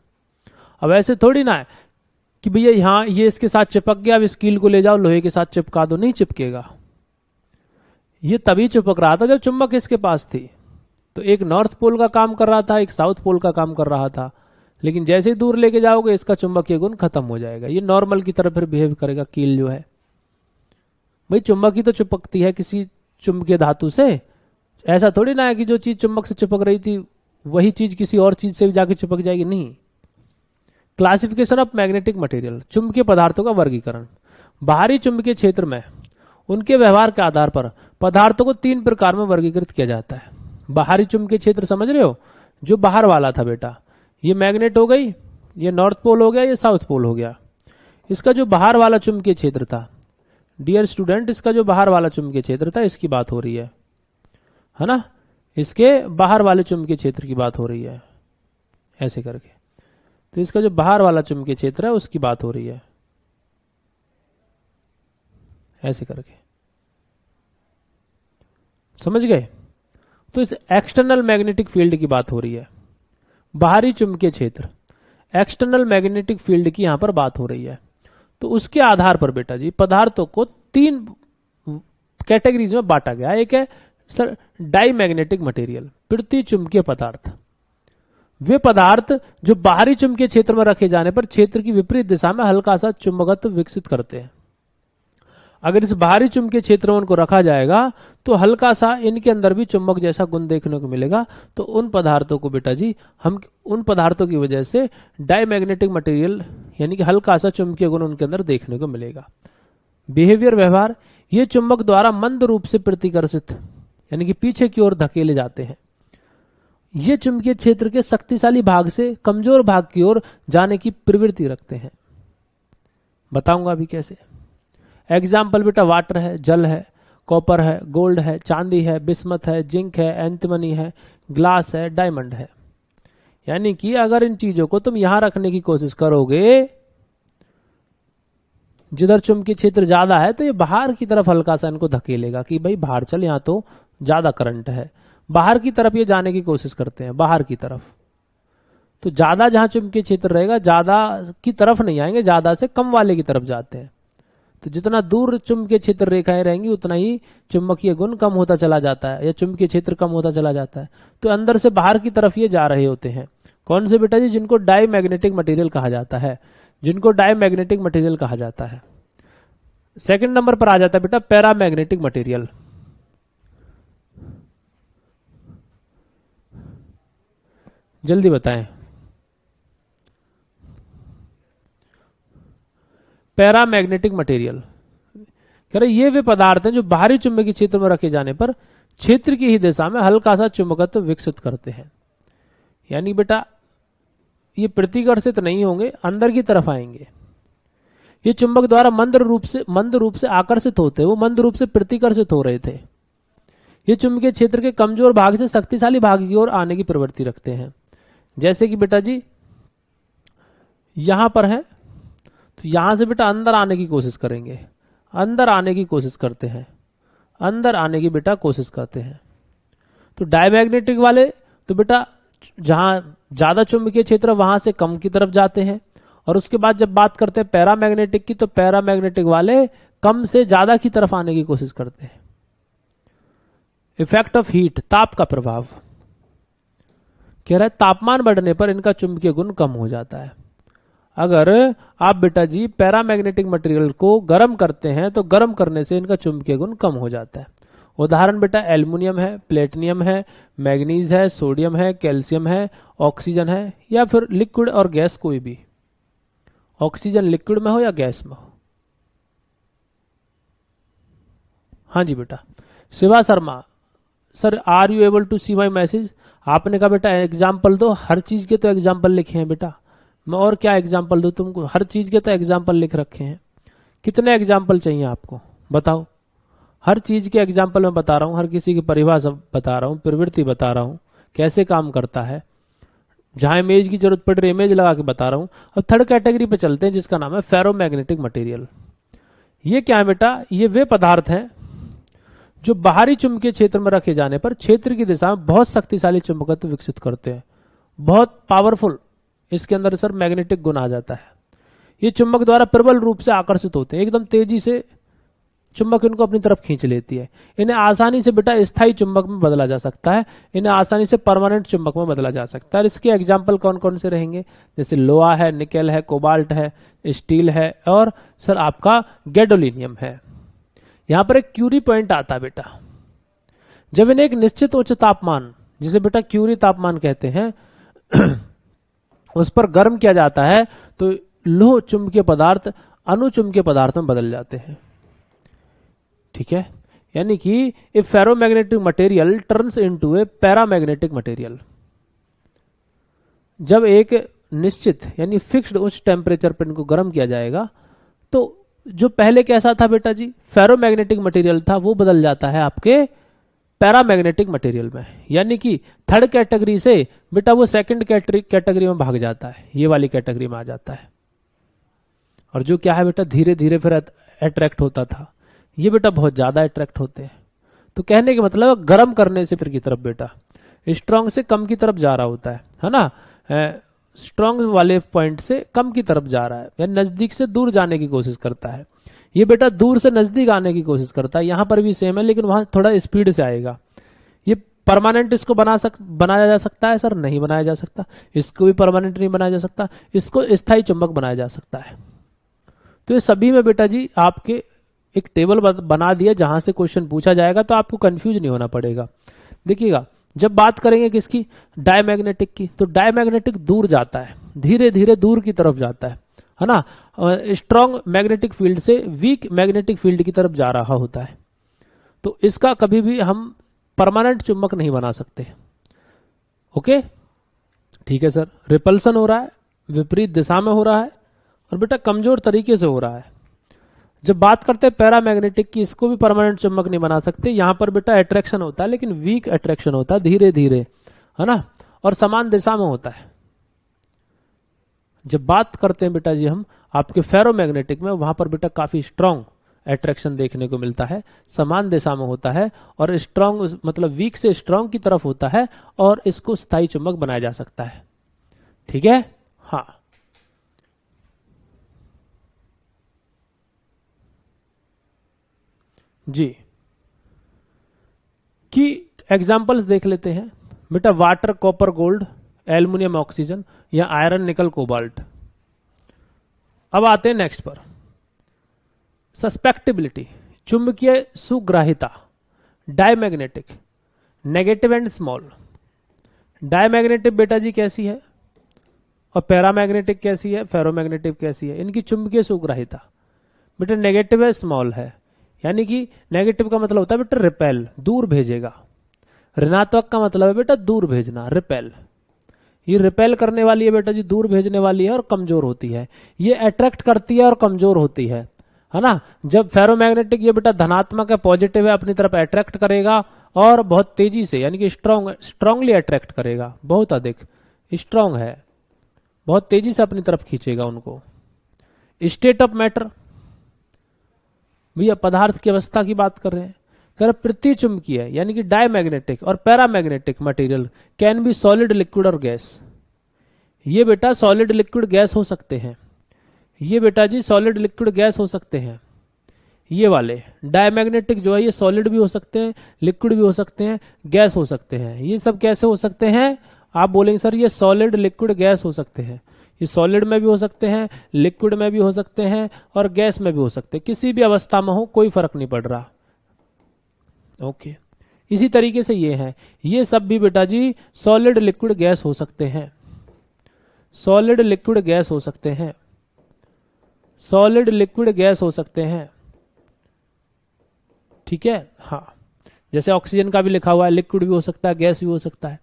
अब ऐसे थोड़ी ना है कि भैया यहां ये इसके साथ चिपक गया, अब इस कील को ले जाओ लोहे के साथ चिपका दो, नहीं चिपकेगा। ये तभी चिपक रहा था जब चुंबक इसके पास थी। तो एक नॉर्थ पोल का काम कर रहा था, एक साउथ पोल का काम कर रहा था, लेकिन जैसे ही दूर लेके जाओगे इसका चुंबकीय गुण खत्म हो जाएगा, ये नॉर्मल की तरह फिर बिहेव करेगा कील जो है। भाई चुंबक ही तो चिपकती है किसी चुंबकीय धातु से, ऐसा थोड़ी ना है कि जो चीज चुंबक से चिपक रही थी वही चीज किसी और चीज से भी जाके चिपक जाएगी, नहीं। क्लासिफिकेशन ऑफ मैग्नेटिक मटेरियल, चुंबकीय पदार्थों का वर्गीकरण। बाहरी चुंबकीय क्षेत्र में उनके व्यवहार के आधार पर पदार्थों को 3 प्रकार में वर्गीकृत किया जाता है। बाहरी चुंबकीय क्षेत्र समझ रहे हो, जो बाहर वाला था बेटा, ये मैग्नेट हो गई, ये नॉर्थ पोल हो गया, ये साउथ पोल हो गया। इसका जो बाहर वाला चुंबकीय क्षेत्र था डियर स्टूडेंट, इसका जो बाहर वाला चुंबकीय क्षेत्र था इसकी बात हो रही है ना, इसके बाहर वाले चुंबकीय क्षेत्र की बात हो रही है ऐसे करके। तो इसका जो बाहर वाला चुंबकीय क्षेत्र है उसकी बात हो रही है ऐसे करके, समझ गए। तो इस एक्सटर्नल मैग्नेटिक फील्ड की बात हो रही है, बाहरी चुंबकीय क्षेत्र, एक्सटर्नल मैग्नेटिक फील्ड की यहां पर बात हो रही है। तो उसके आधार पर बेटा जी पदार्थों को 3 कैटेगरीज में बांटा गया। एक है सर डाई मैग्नेटिक मटेरियल, पृथ्वी चुंबकीय पदार्थ। वे पदार्थ जो बाहरी चुंबकीय क्षेत्र में रखे जाने पर क्षेत्र की विपरीत दिशा में हल्का सा चुंबकत्व विकसित करते हैं। अगर इस बाहरी चुंबकीय क्षेत्र में उनको रखा जाएगा तो हल्का सा इनके अंदर भी चुंबक जैसा गुण देखने को मिलेगा। तो उन पदार्थों को बेटा जी हम उन पदार्थों की वजह से डायमैग्नेटिक मटेरियल यानी कि हल्का सा चुंबकीय गुण उनके अंदर देखने को मिलेगा। बिहेवियर व्यवहार, ये चुंबक द्वारा मंद रूप से प्रतिकर्षित यानी कि पीछे की ओर धकेले जाते हैं। ये चुंबकीय क्षेत्र के शक्तिशाली भाग से कमजोर भाग की ओर जाने की प्रवृत्ति रखते हैं। बताऊंगा अभी कैसे। एग्जाम्पल बेटा वाटर है, जल है, कॉपर है, गोल्ड है, चांदी है, बिस्मथ है, जिंक है, एंटिमनी है, ग्लास है, डायमंड है। यानी कि अगर इन चीजों को तुम यहां रखने की कोशिश करोगे जिधर चुंबकीय क्षेत्र ज्यादा है तो ये बाहर की तरफ हल्का सा इनको धकेलेगा कि भाई बाहर चल, यहां तो ज्यादा करंट है। बाहर की तरफ ये जाने की कोशिश करते हैं, बाहर की तरफ। तो ज्यादा जहां चुंबकीय क्षेत्र रहेगा ज्यादा की तरफ नहीं आएंगे, ज्यादा से कम वाले की तरफ जाते हैं। तो जितना दूर चुंबकीय क्षेत्र रेखाएं रहेंगी उतना ही चुंबकीय गुण कम होता चला जाता है या चुंबकीय क्षेत्र कम होता चला जाता है। तो अंदर से बाहर की तरफ ये जा रहे होते हैं। कौन से बेटा जी? जिनको डायमैग्नेटिक मटेरियल कहा जाता है, जिनको डायमैग्नेटिक मटेरियल कहा जाता है। सेकंड नंबर पर आ जाता है बेटा पैरामैग्नेटिक मटेरियल। जल्दी बताएं। पैरामैग्नेटिक मटेरियल कह रहे ये वे पदार्थ हैं जो बाहरी चुंबकीय क्षेत्र में रखे जाने पर क्षेत्र की ही दिशा में हल्का सा चुंबकत्व विकसित करते हैं। यानी बेटा ये प्रतिकर्षित नहीं होंगे, अंदर की तरफ आएंगे। ये चुंबक द्वारा मंद रूप से आकर्षित होते, वो मंद रूप से प्रतिकर्षित हो रहे थे। ये चुंबकीय क्षेत्र के कमजोर भाग से शक्तिशाली भाग की ओर आने की प्रवृत्ति रखते हैं। जैसे कि बेटा जी यहां पर है, तो यहां से बेटा अंदर आने की कोशिश करेंगे, अंदर आने की कोशिश करते हैं, अंदर आने की बेटा कोशिश करते हैं। तो डायमैग्नेटिक वाले तो बेटा जहां ज्यादा चुंबकीय क्षेत्र वहां से कम की तरफ जाते हैं। और उसके बाद जब बात करते हैं पैरामैग्नेटिक की, तो पैरामैग्नेटिक वाले कम से ज्यादा की तरफ आने की कोशिश करते हैं। इफेक्ट ऑफ हीट, ताप का प्रभाव। कह रहा है तापमान बढ़ने पर इनका चुंबकीय गुण कम हो जाता है। अगर आप बेटा जी पैरामैग्नेटिक मटेरियल को गर्म करते हैं तो गर्म करने से इनका चुंबकीय गुण कम हो जाता है। उदाहरण बेटा एल्युमिनियम है, प्लेटिनियम है, मैग्नीज है, सोडियम है, कैल्शियम है, ऑक्सीजन है, या फिर लिक्विड और गैस कोई भी। ऑक्सीजन लिक्विड में हो या गैस में हो। हाँ जी बेटा। Shiva Sharma, sir are you able to see my message. आपने कहा बेटा एग्जाम्पल दो, हर चीज के तो एग्जाम्पल लिखे हैं बेटा, मैं और क्या एग्जाम्पल दूं तुमको, हर चीज के तो एग्जाम्पल लिख रखे हैं। कितने एग्जाम्पल चाहिए आपको बताओ। हर चीज के एग्जाम्पल मैं बता रहा हूं, हर किसी की परिभाषा बता रहा हूं, प्रवृत्ति बता रहा हूं, कैसे काम करता है, जहां इमेज की जरूरत पड़ रही है इमेज लगा के बता रहा हूं। अब थर्ड कैटेगरी पे चलते हैं जिसका नाम है फेरोमैग्नेटिक मटेरियल। ये क्या है बेटा, ये वे पदार्थ हैं जो बाहरी चुंबकीय क्षेत्र में रखे जाने पर क्षेत्र की दिशा में बहुत शक्तिशाली चुंबकत्व विकसित करते हैं, बहुत पावरफुल। इसके अंदर सर मैग्नेटिक गुण आ जाता है। ये चुंबक द्वारा प्रबल रूप से आकर्षित होते हैं, एकदम तेजी से चुंबक इनको अपनी तरफ खींच लेती है। इन्हें आसानी से बेटा स्थायी चुंबक में बदला जा सकता है, इन्हें आसानी से परमानेंट चुंबक में बदला जा सकता है। और इसके एग्जाम्पल कौन कौन से रहेंगे, जैसे लोहा है, निकेल है, कोबाल्ट है, स्टील है, और सर आपका गैडोलिनियम है। यहां पर एक क्यूरी पॉइंट आता है बेटा, जब इन्हें एक निश्चित उच्च तापमान, जिसे बेटा क्यूरी तापमान कहते हैं, उस पर गर्म किया जाता है तो लोह चुंबकीय पदार्थ अनुचुंबकीय पदार्थ में बदल जाते हैं। ठीक है, यानी कि ए फेरोमैग्नेटिक मटेरियल टर्न्स इनटू ए पैरामैग्नेटिक मटेरियल। जब एक निश्चित यानी फिक्स्ड उच्च टेम्परेचर पर इनको गर्म किया जाएगा तो जो पहले कैसा था बेटा जी फेरोमैग्नेटिक मटेरियल था, वो बदल जाता है आपके पैरामैग्नेटिक मटेरियल में। यानी कि थर्ड कैटेगरी से बेटा वो सेकंड कैटेगरी में भाग जाता है, ये वाली कैटेगरी में आ जाता है। और जो क्या है बेटा धीरे धीरे फिर अट्रैक्ट होता था, ये बेटा बहुत ज्यादा अट्रैक्ट होते हैं। तो कहने के मतलब गर्म करने से फिर की तरफ बेटा स्ट्रांग से कम की तरफ जा रहा होता है ना, स्ट्रांग वाले पॉइंट से कम की तरफ जा रहा है, या नजदीक से दूर जाने की कोशिश करता है। ये बेटा दूर से नजदीक आने की कोशिश करता है। यहां पर भी सेम है लेकिन वहां थोड़ा स्पीड से आएगा। ये परमानेंट इसको बनाया जा सकता है सर, नहीं बनाया जा सकता। इसको भी परमानेंट नहीं बनाया जा सकता, इसको स्थायी चुंबक बनाया जा सकता है। तो ये सभी में बेटा जी आपके एक टेबल बना दिया जहां से क्वेश्चन पूछा जाएगा, तो आपको कंफ्यूज नहीं होना पड़ेगा। देखिएगा जब बात करेंगे किसकी, डायमैग्नेटिक की, तो डायमैग्नेटिक दूर जाता है, धीरे धीरे दूर की तरफ जाता है ना, स्ट्रॉन्ग मैग्नेटिक फील्ड से वीक मैग्नेटिक फील्ड की तरफ जा रहा होता है। तो इसका कभी भी हम परमानेंट चुंबक नहीं बना सकते। ओके ठीक है सर। रिपल्सन हो रहा है, विपरीत दिशा में हो रहा है, और बेटा कमजोर तरीके से हो रहा है। जब बात करते हैं पैरामैग्नेटिक की, इसको भी परमानेंट चुंबक नहीं बना सकते। यहां पर बेटा अट्रैक्शन होता है लेकिन वीक अट्रैक्शन होता है, धीरे धीरे, है ना, और समान दिशा में होता है। जब बात करते हैं बेटा जी हम आपके फेरोमैग्नेटिक में, वहां पर बेटा काफी स्ट्रांग अट्रैक्शन देखने को मिलता है, समान दिशा में होता है, और स्ट्रांग मतलब वीक से स्ट्रांग की तरफ होता है, और इसको स्थायी चुंबक बनाया जा सकता है। ठीक है, हाँ जी। की एग्जाम्पल्स देख लेते हैं बेटा, water, copper, gold, aluminium, oxygen, या आयरन, निकल, कोबाल्ट। अब आते हैं नेक्स्ट पर, सस्पेक्टिबिलिटी, चुंबकीय सुग्राहिता, diamagnetic, negative and small. Diamagnetic बेटा जी कैसी है, और पैरामैग्नेटिक कैसी है, फेरोमैग्नेटिक कैसी है, इनकी चुंबकीय सुग्राहिता बेटा नेगेटिव है, स्मॉल है। यानी कि नेगेटिव का मतलब होता है बेटा रिपेल, दूर भेजेगा। ऋणात्मक का मतलब है बेटा दूर भेजना, रिपेल। ये रिपेल करने वाली है बेटा जी, दूर भेजने वाली है और कमजोर होती है। ये अट्रैक्ट करती है और कमजोर होती है ना। जब फेरोमैग्नेटिक ये बेटा धनात्मक है, पॉजिटिव है, अपनी तरफ अट्रैक्ट करेगा और बहुत तेजी से, यानी कि स्ट्रांगली अट्रैक्ट करेगा, बहुत अधिक स्ट्रांग है, बहुत तेजी से अपनी तरफ खींचेगा उनको। स्टेट ऑफ मैटर, भैया पदार्थ की अवस्था की बात कर रहे हैं। कर पृथ्वी चुंबकीय है, यानी कि डायमैग्नेटिक और paramagnetic material can be solid, liquid और गैस। ये बेटा सॉलिड, लिक्विड, गैस हो सकते हैं। ये बेटा जी सॉलिड, लिक्विड, गैस हो सकते हैं। ये वाले डायमैग्नेटिक जो है ये सॉलिड भी हो सकते हैं, लिक्विड भी हो सकते हैं, गैस हो सकते हैं। ये सब कैसे हो सकते हैं? आप बोलेंगे सर ये सॉलिड, लिक्विड, गैस हो सकते हैं। ये सॉलिड में भी हो सकते हैं, लिक्विड में भी हो सकते हैं और गैस में भी हो सकते हैं। किसी भी अवस्था में हो कोई फर्क नहीं पड़ रहा। ओके, इसी तरीके से ये है, ये सब भी बेटा जी सॉलिड, लिक्विड, गैस हो सकते हैं। सॉलिड, लिक्विड, गैस हो सकते हैं। सॉलिड, लिक्विड, गैस हो सकते हैं। ठीक है, हाँ, जैसे ऑक्सीजन का भी लिखा हुआ है, लिक्विड भी हो सकता है, गैस भी हो सकता है।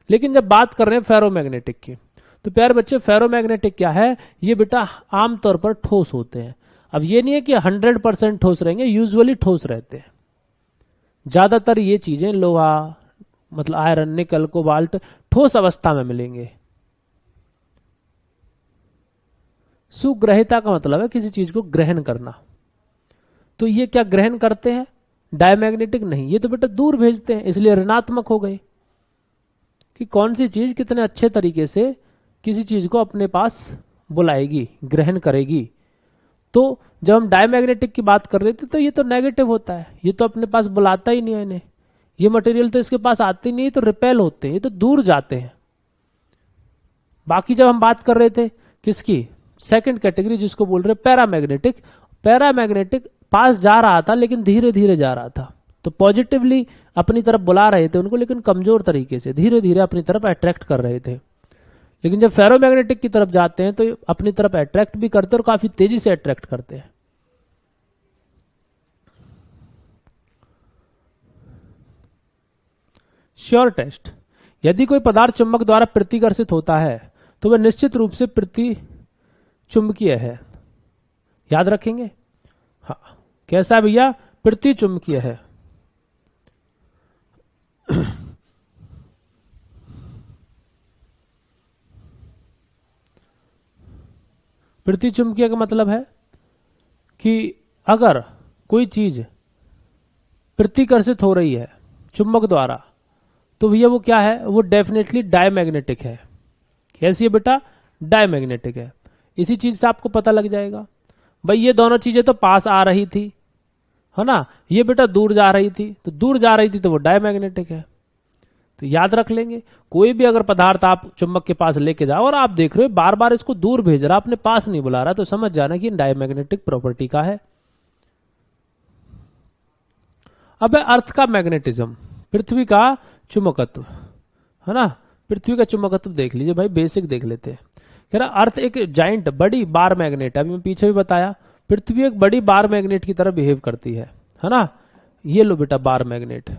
लेकिन जब बात कर रहे हैं फेरोमैग्नेटिक की, तो प्यारे बच्चे फेरोमैग्नेटिक क्या है? ये बेटा आमतौर पर ठोस होते हैं। अब ये नहीं है कि 100% ठोस रहेंगे, यूजुअली ठोस रहते हैं। ज्यादातर ये चीजें लोहा, मतलब आयरन, निकल, कोबाल्ट ठोस अवस्था में मिलेंगे। सुग्रहिता का मतलब है किसी चीज को ग्रहण करना। तो ये क्या ग्रहण करते हैं? डायमैग्नेटिक नहीं, ये तो बेटा दूर भेजते हैं, इसलिए ऋणात्मक हो गए। कि कौन सी चीज कितने अच्छे तरीके से किसी चीज को अपने पास बुलाएगी, ग्रहण करेगी। तो जब हम डायमैग्नेटिक की बात कर रहे थे तो ये तो नेगेटिव होता है, ये तो अपने पास बुलाता ही नहीं है इन्हें, ये मटेरियल तो इसके पास आते नहीं, तो रिपेल होते हैं, ये तो दूर जाते हैं। बाकी जब हम बात कर रहे थे किसकी, सेकंड कैटेगरी जिसको बोल रहे पैरामैग्नेटिक, पैरामैग्नेटिक पास जा रहा था लेकिन धीरे धीरे जा रहा था, तो पॉजिटिवली अपनी तरफ बुला रहे थे उनको, लेकिन कमजोर तरीके से धीरे धीरे अपनी तरफ अट्रैक्ट कर रहे थे। लेकिन जब फेरोमैग्नेटिक की तरफ जाते हैं तो अपनी तरफ अट्रैक्ट भी करते हैं और काफी तेजी से अट्रैक्ट करते हैं। श्योर टेस्ट, यदि कोई पदार्थ चुंबक द्वारा प्रतिकर्षित होता है तो वह निश्चित रूप से प्रति चुंबकीय है। याद रखेंगे, हाँ, कैसा भैया? प्रति चुंबकीय है। प्रति चुंबकीय का मतलब है कि अगर कोई चीज प्रतिकर्षित हो रही है चुंबक द्वारा तो भैया वो क्या है? वो डेफिनेटली डायमैग्नेटिक है। कैसी है बेटा? डायमैग्नेटिक है। इसी चीज से आपको पता लग जाएगा। भाई ये दोनों चीजें तो पास आ रही थी, है ना, ये बेटा दूर जा रही थी, तो दूर जा रही थी तो वो डायमैग्नेटिक है। तो याद रख लेंगे, कोई भी अगर पदार्थ आप चुंबक के पास लेके जाओ और आप देख रहे हो बार बार इसको दूर भेज रहा, अपने पास नहीं बुला रहा, तो समझ जाना कि डायमैग्नेटिक प्रॉपर्टी का है। अब है अर्थ का मैग्नेटिज्म, पृथ्वी का चुंबकत्व, है ना। पृथ्वी का चुंबकत्व देख लीजिए भाई, बेसिक देख लेते हैं। कह रहा अर्थ एक जाइंट बड़ी बार मैग्नेट है, अभी मैं पीछे भी बताया, पृथ्वी एक बड़ी बार मैग्नेट की तरह बिहेव करती है ना। ये लो बेटा बार मैग्नेट,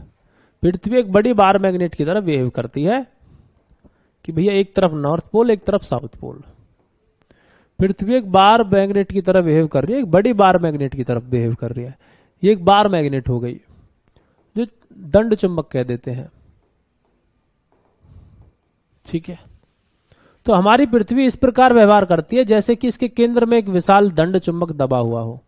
पृथ्वी एक बड़ी बार मैग्नेट की तरह बिहेव करती है कि भैया एक तरफ नॉर्थ पोल, एक तरफ साउथ पोल। पृथ्वी एक बार मैग्नेट की तरह बिहेव कर रही है, एक बड़ी बार मैग्नेट की तरफ बिहेव कर रही है। ये एक बार मैग्नेट हो गई, जो दंड चुंबक कह देते हैं। ठीक है, तो हमारी पृथ्वी इस प्रकार व्यवहार करती है जैसे कि इसके केंद्र में एक विशाल दंड चुंबक दबा हुआ हो।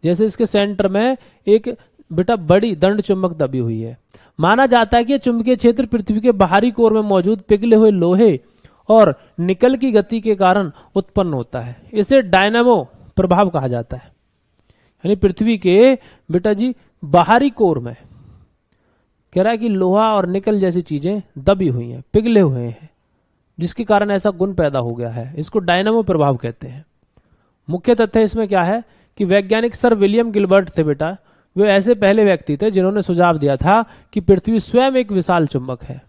जैसे इसके सेंटर में एक बेटा बड़ी दंड चुंबक दबी हुई है। माना जाता है कि यह चुंबकीय क्षेत्र पृथ्वी के बाहरी कोर में मौजूद पिघले हुए लोहे और निकल की गति के कारण उत्पन्न होता है। इसे डायनामो प्रभाव कहा जाता है। यानी पृथ्वी के बेटा जी बाहरी कोर में कह रहा है कि लोहा और निकल जैसी चीजें दबी हुई हैं, पिघले हुए हैं, जिसके कारण ऐसा गुण पैदा हो गया है। इसको डायनामो प्रभाव कहते हैं। मुख्य तथ्य इसमें क्या है कि वैज्ञानिक सर विलियम गिलबर्ट थे बेटा, वे ऐसे पहले व्यक्ति थे जिन्होंने सुझाव दिया था कि पृथ्वी स्वयं एक विशाल चुंबक है।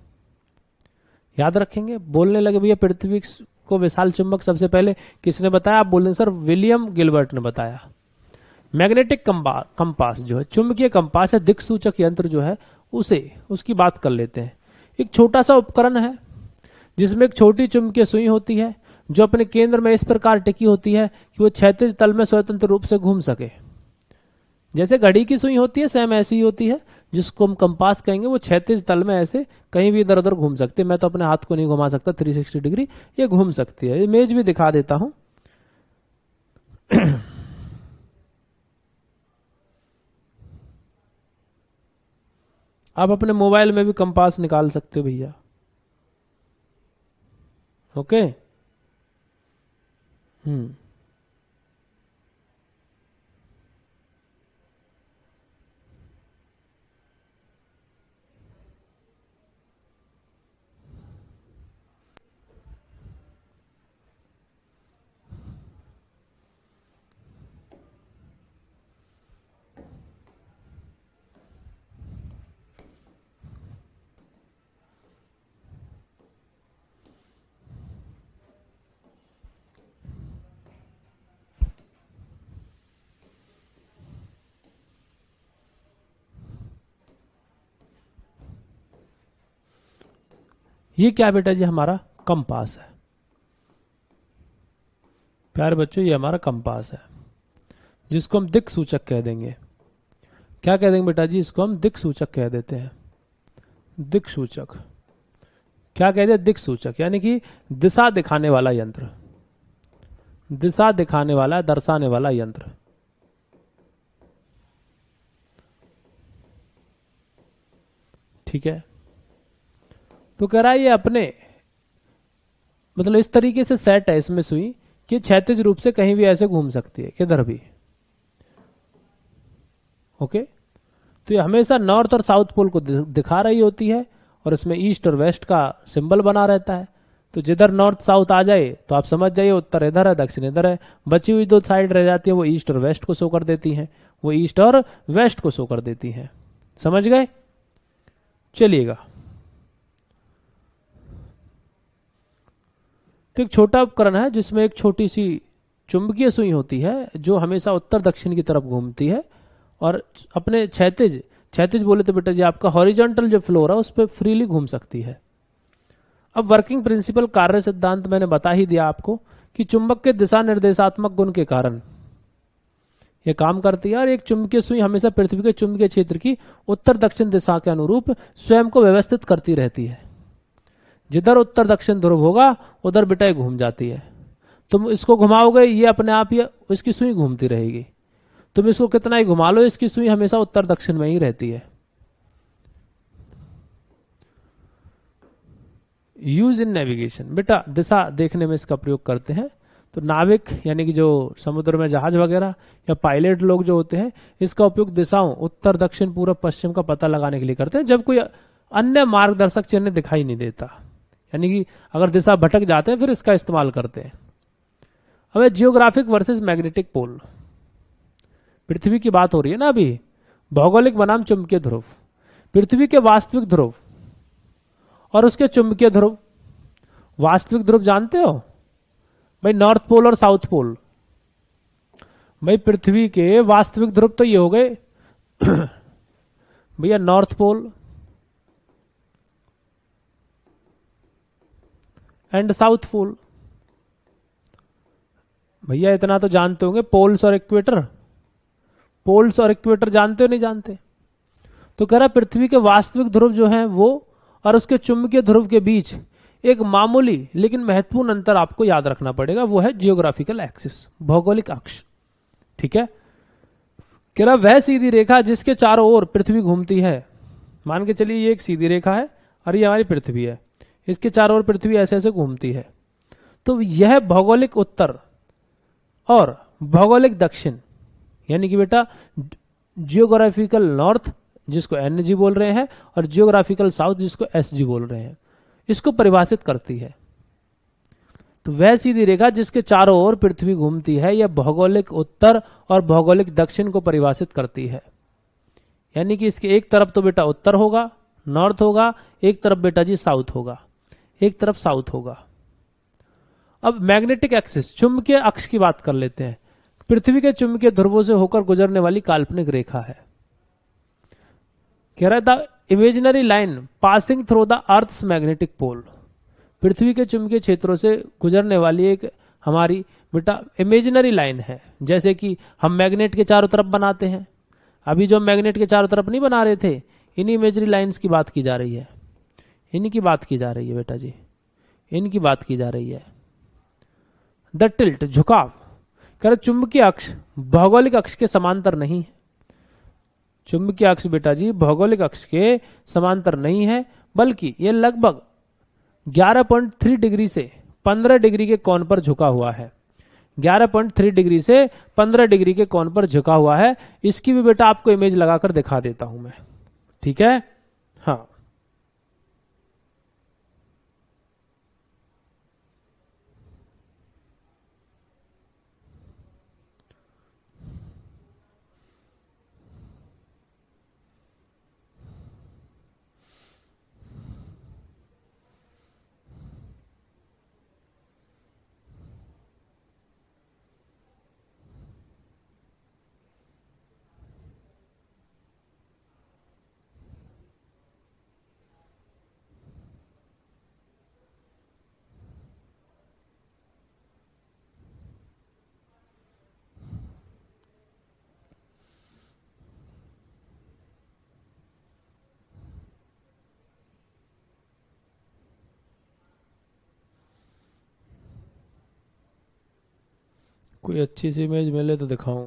याद रखेंगे, बोलने लगे भैया पृथ्वी को विशाल चुंबक सबसे पहले किसने बताया? आप बोल रहे सर विलियम गिलबर्ट ने बताया। मैग्नेटिक कंपास जो है, चुंबकीय कंपास है, दिक्सूचक यंत्र जो है उसकी बात कर लेते हैं। एक छोटा सा उपकरण है जिसमें एक छोटी चुंबकीय सुई होती है जो अपने केंद्र में इस प्रकार टिकी होती है कि वो क्षैतिज तल में स्वतंत्र रूप से घूम सके। जैसे घड़ी की सुई होती है सेम ऐसी ही होती है, जिसको हम कंपास कहेंगे, वो क्षैतिज तल में ऐसे कहीं भी इधर उधर घूम सकती है। मैं तो अपने हाथ को नहीं घुमा सकता 360 डिग्री, ये घूम सकती है। इमेज भी दिखा देता हूं। आप अपने मोबाइल में भी कंपास निकाल सकते हो भैया। ओके। ये क्या बेटा जी? हमारा कंपास है। प्यारे बच्चों, ये हमारा कंपास है जिसको हम दिक सूचक कह देंगे। क्या कह देंगे बेटा जी? इसको हम दिक सूचक कह देते हैं। दिक सूचक क्या कहते हैं? दिक सूचक यानी कि दिशा दिखाने वाला यंत्र, दिशा दिखाने वाला, दर्शाने वाला यंत्र। ठीक है। तो कह रहा है ये अपने मतलब इस तरीके से सेट है इसमें सुई कि क्षैतिज रूप से कहीं भी ऐसे घूम सकती है, किधर भी। ओके। तो ये हमेशा नॉर्थ और साउथ पोल को दिखा रही होती है और इसमें ईस्ट और वेस्ट का सिंबल बना रहता है। तो जिधर नॉर्थ साउथ आ जाए तो आप समझ जाइए उत्तर इधर है, दक्षिण इधर है। बची हुई दो साइड रह जाती है, वो ईस्ट और वेस्ट को शो कर देती हैं, वो ईस्ट और वेस्ट को शो कर देती हैं। समझ गए? चलिएगा। तो एक छोटा उपकरण है जिसमें एक छोटी सी चुंबकीय सुई होती है जो हमेशा उत्तर दक्षिण की तरफ घूमती है और अपने क्षैतिज, क्षैतिज बोले तो बेटा जी आपका हॉरिजॉन्टल जो फ्लोर है उस पर फ्रीली घूम सकती है। अब वर्किंग प्रिंसिपल, कार्य सिद्धांत मैंने बता ही दिया आपको कि चुंबक के दिशा निर्देशात्मक गुण के कारण यह काम करती है और एक चुंबकीय सुई हमेशा पृथ्वी के चुंबकीय क्षेत्र की उत्तर दक्षिण दिशा के अनुरूप स्वयं को व्यवस्थित करती रहती है। जिधर उत्तर दक्षिण ध्रुव होगा उधर बेटा ये घूम जाती है। तुम इसको घुमाओगे ये अपने आप ही इसकी सुई घूमती रहेगी। तुम इसको कितना ही घुमा लो इसकी सुई हमेशा उत्तर दक्षिण में ही रहती है। यूज इन नेविगेशन, बेटा दिशा देखने में इसका प्रयोग करते हैं। तो नाविक यानी कि जो समुद्र में जहाज वगैरह या पायलट लोग जो होते हैं इसका उपयोग दिशाओं उत्तर दक्षिण पूर्व पश्चिम का पता लगाने के लिए करते हैं जब कोई अन्य मार्गदर्शक चिन्ह दिखाई नहीं देता, यानी कि अगर दिशा भटक जाते हैं फिर इसका इस्तेमाल करते हैं। अब जियोग्राफिक वर्सेस मैग्नेटिक पोल, पृथ्वी की बात हो रही है ना अभी। भौगोलिक बनाम चुंबकीय ध्रुव, पृथ्वी के वास्तविक ध्रुव और उसके चुंबकीय ध्रुव। वास्तविक ध्रुव जानते हो भाई? नॉर्थ पोल और साउथ पोल। भाई पृथ्वी के वास्तविक ध्रुव तो ये हो गए भैया north pole and south pole. भैया इतना तो जानते होंगे, पोल्स और इक्वेटर। पोल्स और इक्वेटर जानते हो नहीं जानते? तो कह रहा पृथ्वी के वास्तविक ध्रुव जो हैं वो और उसके चुंबकीय ध्रुव के बीच एक मामूली लेकिन महत्वपूर्ण अंतर आपको याद रखना पड़ेगा, वो है जियोग्राफिकल एक्सिस, भौगोलिक अक्ष। ठीक है। कह रहा वह सीधी रेखा जिसके चारों ओर पृथ्वी घूमती है। मान के चलिए ये एक सीधी रेखा है और ये हमारी पृथ्वी है, इसके चारों ओर पृथ्वी ऐसे ऐसे घूमती है। तो यह भौगोलिक उत्तर और भौगोलिक दक्षिण यानी कि बेटा जियोग्राफिकल नॉर्थ जिसको एनजी बोल रहे हैं और जियोग्राफिकल साउथ जिसको एसजी बोल रहे हैं, इसको परिभाषित करती है। तो वह सीधी रेखा जिसके चारों ओर पृथ्वी घूमती है यह भौगोलिक उत्तर और भौगोलिक दक्षिण को परिभाषित करती है। यानी कि इसके एक तरफ तो बेटा उत्तर होगा, नॉर्थ होगा, एक तरफ बेटा जी साउथ होगा, एक तरफ साउथ होगा। अब मैग्नेटिक एक्सिस, चुंबकीय अक्ष की बात कर लेते हैं। पृथ्वी के चुंबकीय ध्रुवों से होकर गुजरने वाली काल्पनिक रेखा है। कह रहा था imaginary line passing through the earth's magnetic pole, पृथ्वी के चुंबकीय क्षेत्रों से गुजरने वाली एक हमारी बेटा इमेजिनरी लाइन है, जैसे कि हम मैग्नेट के चारों तरफ बनाते हैं। अभी जो मैग्नेट के चारों तरफ नहीं बना रहे थे, इन्हीं इमेजिनरी लाइंस की बात की जा रही है, इन्हीं की बात की जा रही है बेटा जी, इनकी बात की जा रही है। द टिल्ट झुकाव, कर चुंबकीय अक्ष भौगोलिक अक्ष के समांतर नहीं है। चुंबकीय अक्ष बेटा जी भौगोलिक अक्ष के समांतर नहीं है, बल्कि यह लगभग 11.3 डिग्री से 15 डिग्री के कोण पर झुका हुआ है। 11.3 डिग्री से 15 डिग्री के कोण पर झुका हुआ है। इसकी भी बेटा आपको इमेज लगाकर दिखा देता हूं मैं, ठीक है। हाँ, कोई अच्छी सी इमेज मिले तो दिखाऊं।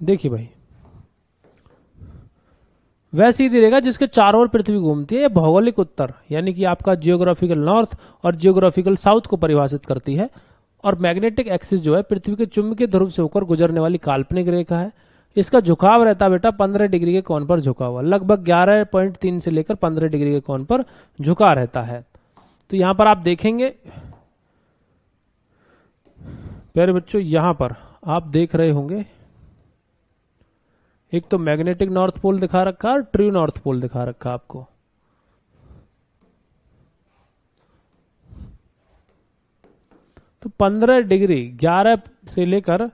देखिए भाई, वह सीधी रेखा जिसके चारों ओर पृथ्वी घूमती है, यह भौगोलिक उत्तर यानी कि आपका जियोग्राफिकल नॉर्थ और जियोग्राफिकल साउथ को परिभाषित करती है। और मैग्नेटिक एक्सिस जो है पृथ्वी के चुंबकीय ध्रुव से होकर गुजरने वाली काल्पनिक रेखा है। इसका झुकाव रहता बेटा 15 डिग्री के कोण पर झुका हुआ, लगभग 11.3 से लेकर 15 डिग्री के कोण पर झुका रहता है। तो यहां पर आप देखेंगे प्यारे बच्चों, यहां पर आप देख रहे होंगे एक तो मैग्नेटिक नॉर्थ पोल दिखा रखा है और ट्रू नॉर्थ पोल दिखा रखा है आपको। तो 15 डिग्री 11 से लेकर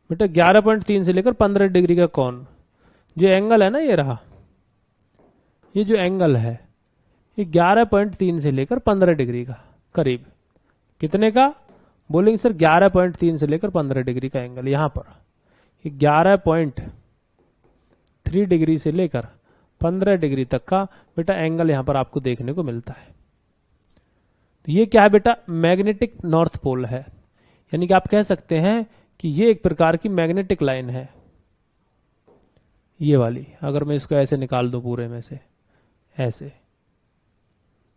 बेटा 11.3 से लेकर 15 डिग्री का कोण, जो एंगल है ना ये रहा, ये जो एंगल है ये 11.3 से लेकर 15 डिग्री का करीब। कितने का बोलेंगे सर? 11.3 से लेकर 15 डिग्री का एंगल। यहां पर 11.3 डिग्री से लेकर 15 डिग्री तक का बेटा एंगल यहां पर आपको देखने को मिलता है। तो ये क्या है बेटा? मैग्नेटिक नॉर्थ पोल है, यानी कि आप कह सकते हैं कि ये एक प्रकार की मैग्नेटिक लाइन है, ये वाली। अगर मैं इसको ऐसे निकाल दूं पूरे में से ऐसे,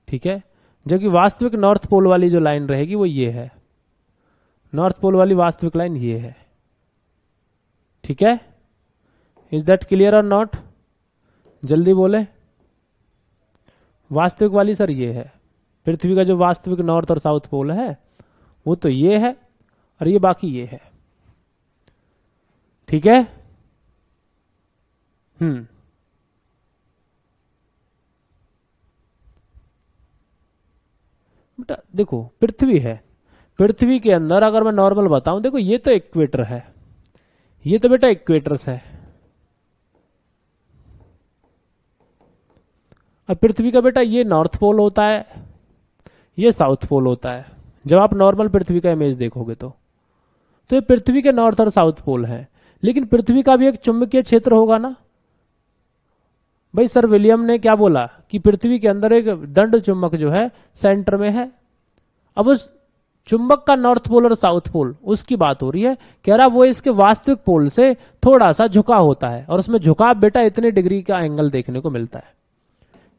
ठीक है, जबकि वास्तविक नॉर्थ पोल वाली जो लाइन रहेगी वो ये है। नॉर्थ पोल वाली वास्तविक लाइन ये है, ठीक है। इज दैट क्लियर और नॉट? जल्दी बोले। वास्तविक वाली सर ये है, पृथ्वी का जो वास्तविक नॉर्थ और साउथ पोल है वो तो ये है और ये बाकी ये है, ठीक है। बेटा देखो, पृथ्वी है, पृथ्वी के अंदर अगर मैं नॉर्मल बताऊं, देखो ये तो इक्वेटर है, ये तो बेटा इक्वेटर्स है, और पृथ्वी का बेटा ये नॉर्थ पोल होता है, ये साउथ पोल होता है। जब आप नॉर्मल पृथ्वी का इमेज देखोगे तो ये पृथ्वी के नॉर्थ और साउथ पोल है। लेकिन पृथ्वी का भी एक चुंबकीय क्षेत्र होगा ना भाई। सर विलियम ने क्या बोला कि पृथ्वी के अंदर एक दंड चुंबक जो है सेंटर में है। अब उस चुंबक का नॉर्थ पोल और साउथ पोल उसकी बात हो रही है। कह रहा वो इसके वास्तविक पोल से थोड़ा सा झुका होता है, और उसमें झुकाव बेटा इतने डिग्री का एंगल देखने को मिलता है।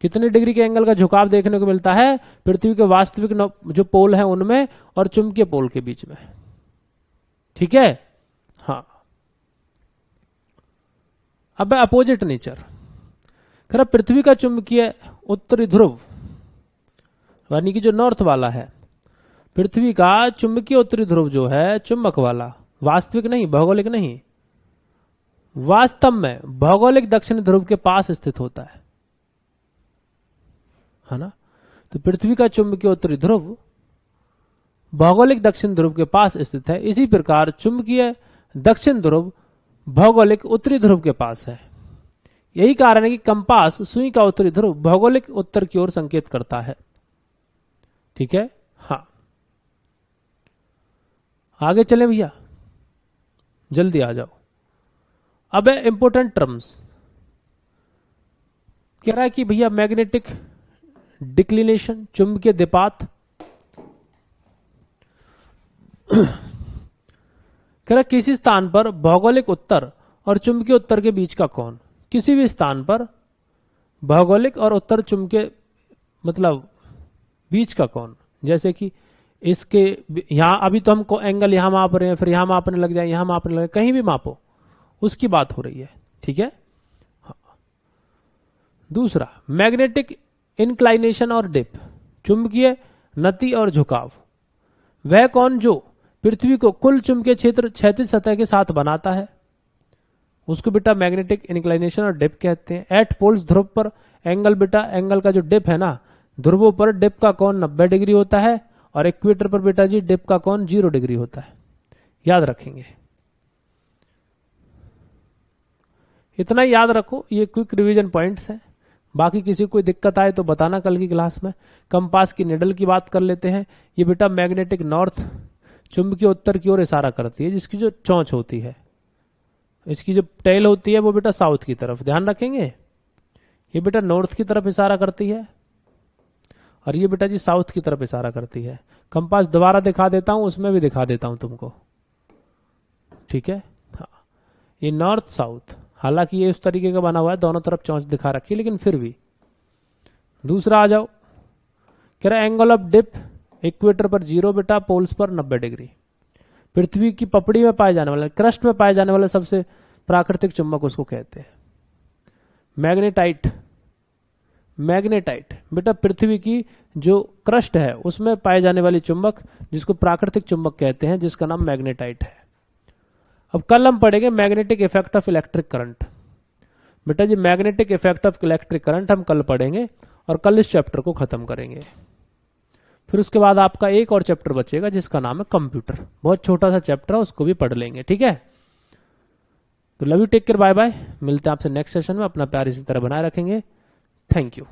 कितने डिग्री के एंगल का झुकाव देखने को मिलता है पृथ्वी के वास्तविक जो पोल है उनमें और चुंबकीय पोल के बीच में, ठीक है। हाँ, अब अपोजिट नेचर। कह रहा पृथ्वी का चुंबकीय उत्तरी ध्रुव यानी कि जो नॉर्थ वाला है, पृथ्वी का चुंबकीय उत्तरी ध्रुव जो है चुंबक वाला, वास्तविक नहीं, भौगोलिक नहीं, वास्तव में भौगोलिक दक्षिण ध्रुव के पास स्थित होता है ना। तो पृथ्वी का चुंबकीय उत्तरी ध्रुव भौगोलिक दक्षिण ध्रुव के पास स्थित है। इसी प्रकार चुंबकीय दक्षिण ध्रुव भौगोलिक उत्तरी ध्रुव के पास है। यही कारण है कि कंपास सुई का उत्तरी ध्रुव भौगोलिक उत्तर की ओर संकेत करता है। ठीक है, हाँ आगे चले भैया, जल्दी आ जाओ। अब है इंपोर्टेंट टर्म्स। कह रहा है कि भैया मैग्नेटिक डिक्लिनेशन, चुंबकीय दिपात, कह रहा किसी स्थान पर भौगोलिक उत्तर और चुंबकीय उत्तर के बीच का कोण, किसी भी स्थान पर भौगोलिक और उत्तर चुंबकीय मतलब बीच का कोण, जैसे कि इसके यहां अभी तो हमको एंगल यहां माप रहे हैं, फिर यहां मापने लग जाए, यहां मापने लगे, कहीं भी मापो, उसकी बात हो रही है। ठीक है, हाँ। दूसरा मैग्नेटिक इंक्लाइनेशन और डिप, चुंबकीय नति और झुकाव, वह कोण जो पृथ्वी को कुल चुंबकीय क्षेत्र क्षैतिज सतह के साथ बनाता है, उसको बेटा मैग्नेटिक इंक्लाइनेशन और डिप कहते हैं। एट पोल्स, ध्रुव पर एंगल बेटा, एंगल का जो डिप है ना, ध्रुवों पर डिप का कोण 90 डिग्री होता है और इक्वेटर पर बेटा जी डिप का कोण 0 डिग्री होता है। याद रखेंगे, इतना ही याद रखो, ये क्विक रिवीजन पॉइंट्स हैं। बाकी किसी को कोई दिक्कत आए तो बताना कल की क्लास में। कंपास की निडल की बात कर लेते हैं। ये बेटा मैग्नेटिक नॉर्थ, चुंबकीय उत्तर की ओर इशारा करती है, जिसकी जो चोंच होती है, इसकी जो टेल होती है वो बेटा साउथ की तरफ, ध्यान रखेंगे। ये बेटा नॉर्थ की तरफ इशारा करती है और ये बेटा जी साउथ की तरफ इशारा करती है। कंपास दोबारा दिखा देता हूं, उसमें भी दिखा देता हूं तुमको। ठीक है, हाँ ये नॉर्थ साउथ, हालांकि ये उस तरीके का बना हुआ है, दोनों तरफ चोंच दिखा रखी है, लेकिन फिर भी। दूसरा आ जाओ, कह रहा एंगल ऑफ डिप इक्वेटर पर 0 बेटा, पोल्स पर 90 डिग्री। पृथ्वी की पपड़ी में पाए जाने वाले, क्रस्ट में पाए जाने वाले सबसे प्राकृतिक चुंबक उसको कहते हैं मैग्नेटाइट। मैग्नेटाइट बेटा पृथ्वी की जो क्रस्ट है उसमें पाए जाने वाली चुंबक, जिसको प्राकृतिक चुंबक कहते हैं, जिसका नाम मैग्नेटाइट है। अब कल हम पढ़ेंगे magnetic effect of electric current. बेटा जी magnetic effect of electric current हम कल पढ़ेंगे और कल इस चैप्टर को खत्म करेंगे। फिर उसके बाद आपका एक और चैप्टर बचेगा जिसका नाम है कंप्यूटर, बहुत छोटा सा चैप्टर है, उसको भी पढ़ लेंगे। ठीक है, तो love you, take care, bye bye. मिलते हैं आपसे नेक्स्ट सेशन में। अपना प्यार इसी तरह बनाए रखेंगे। Thank you.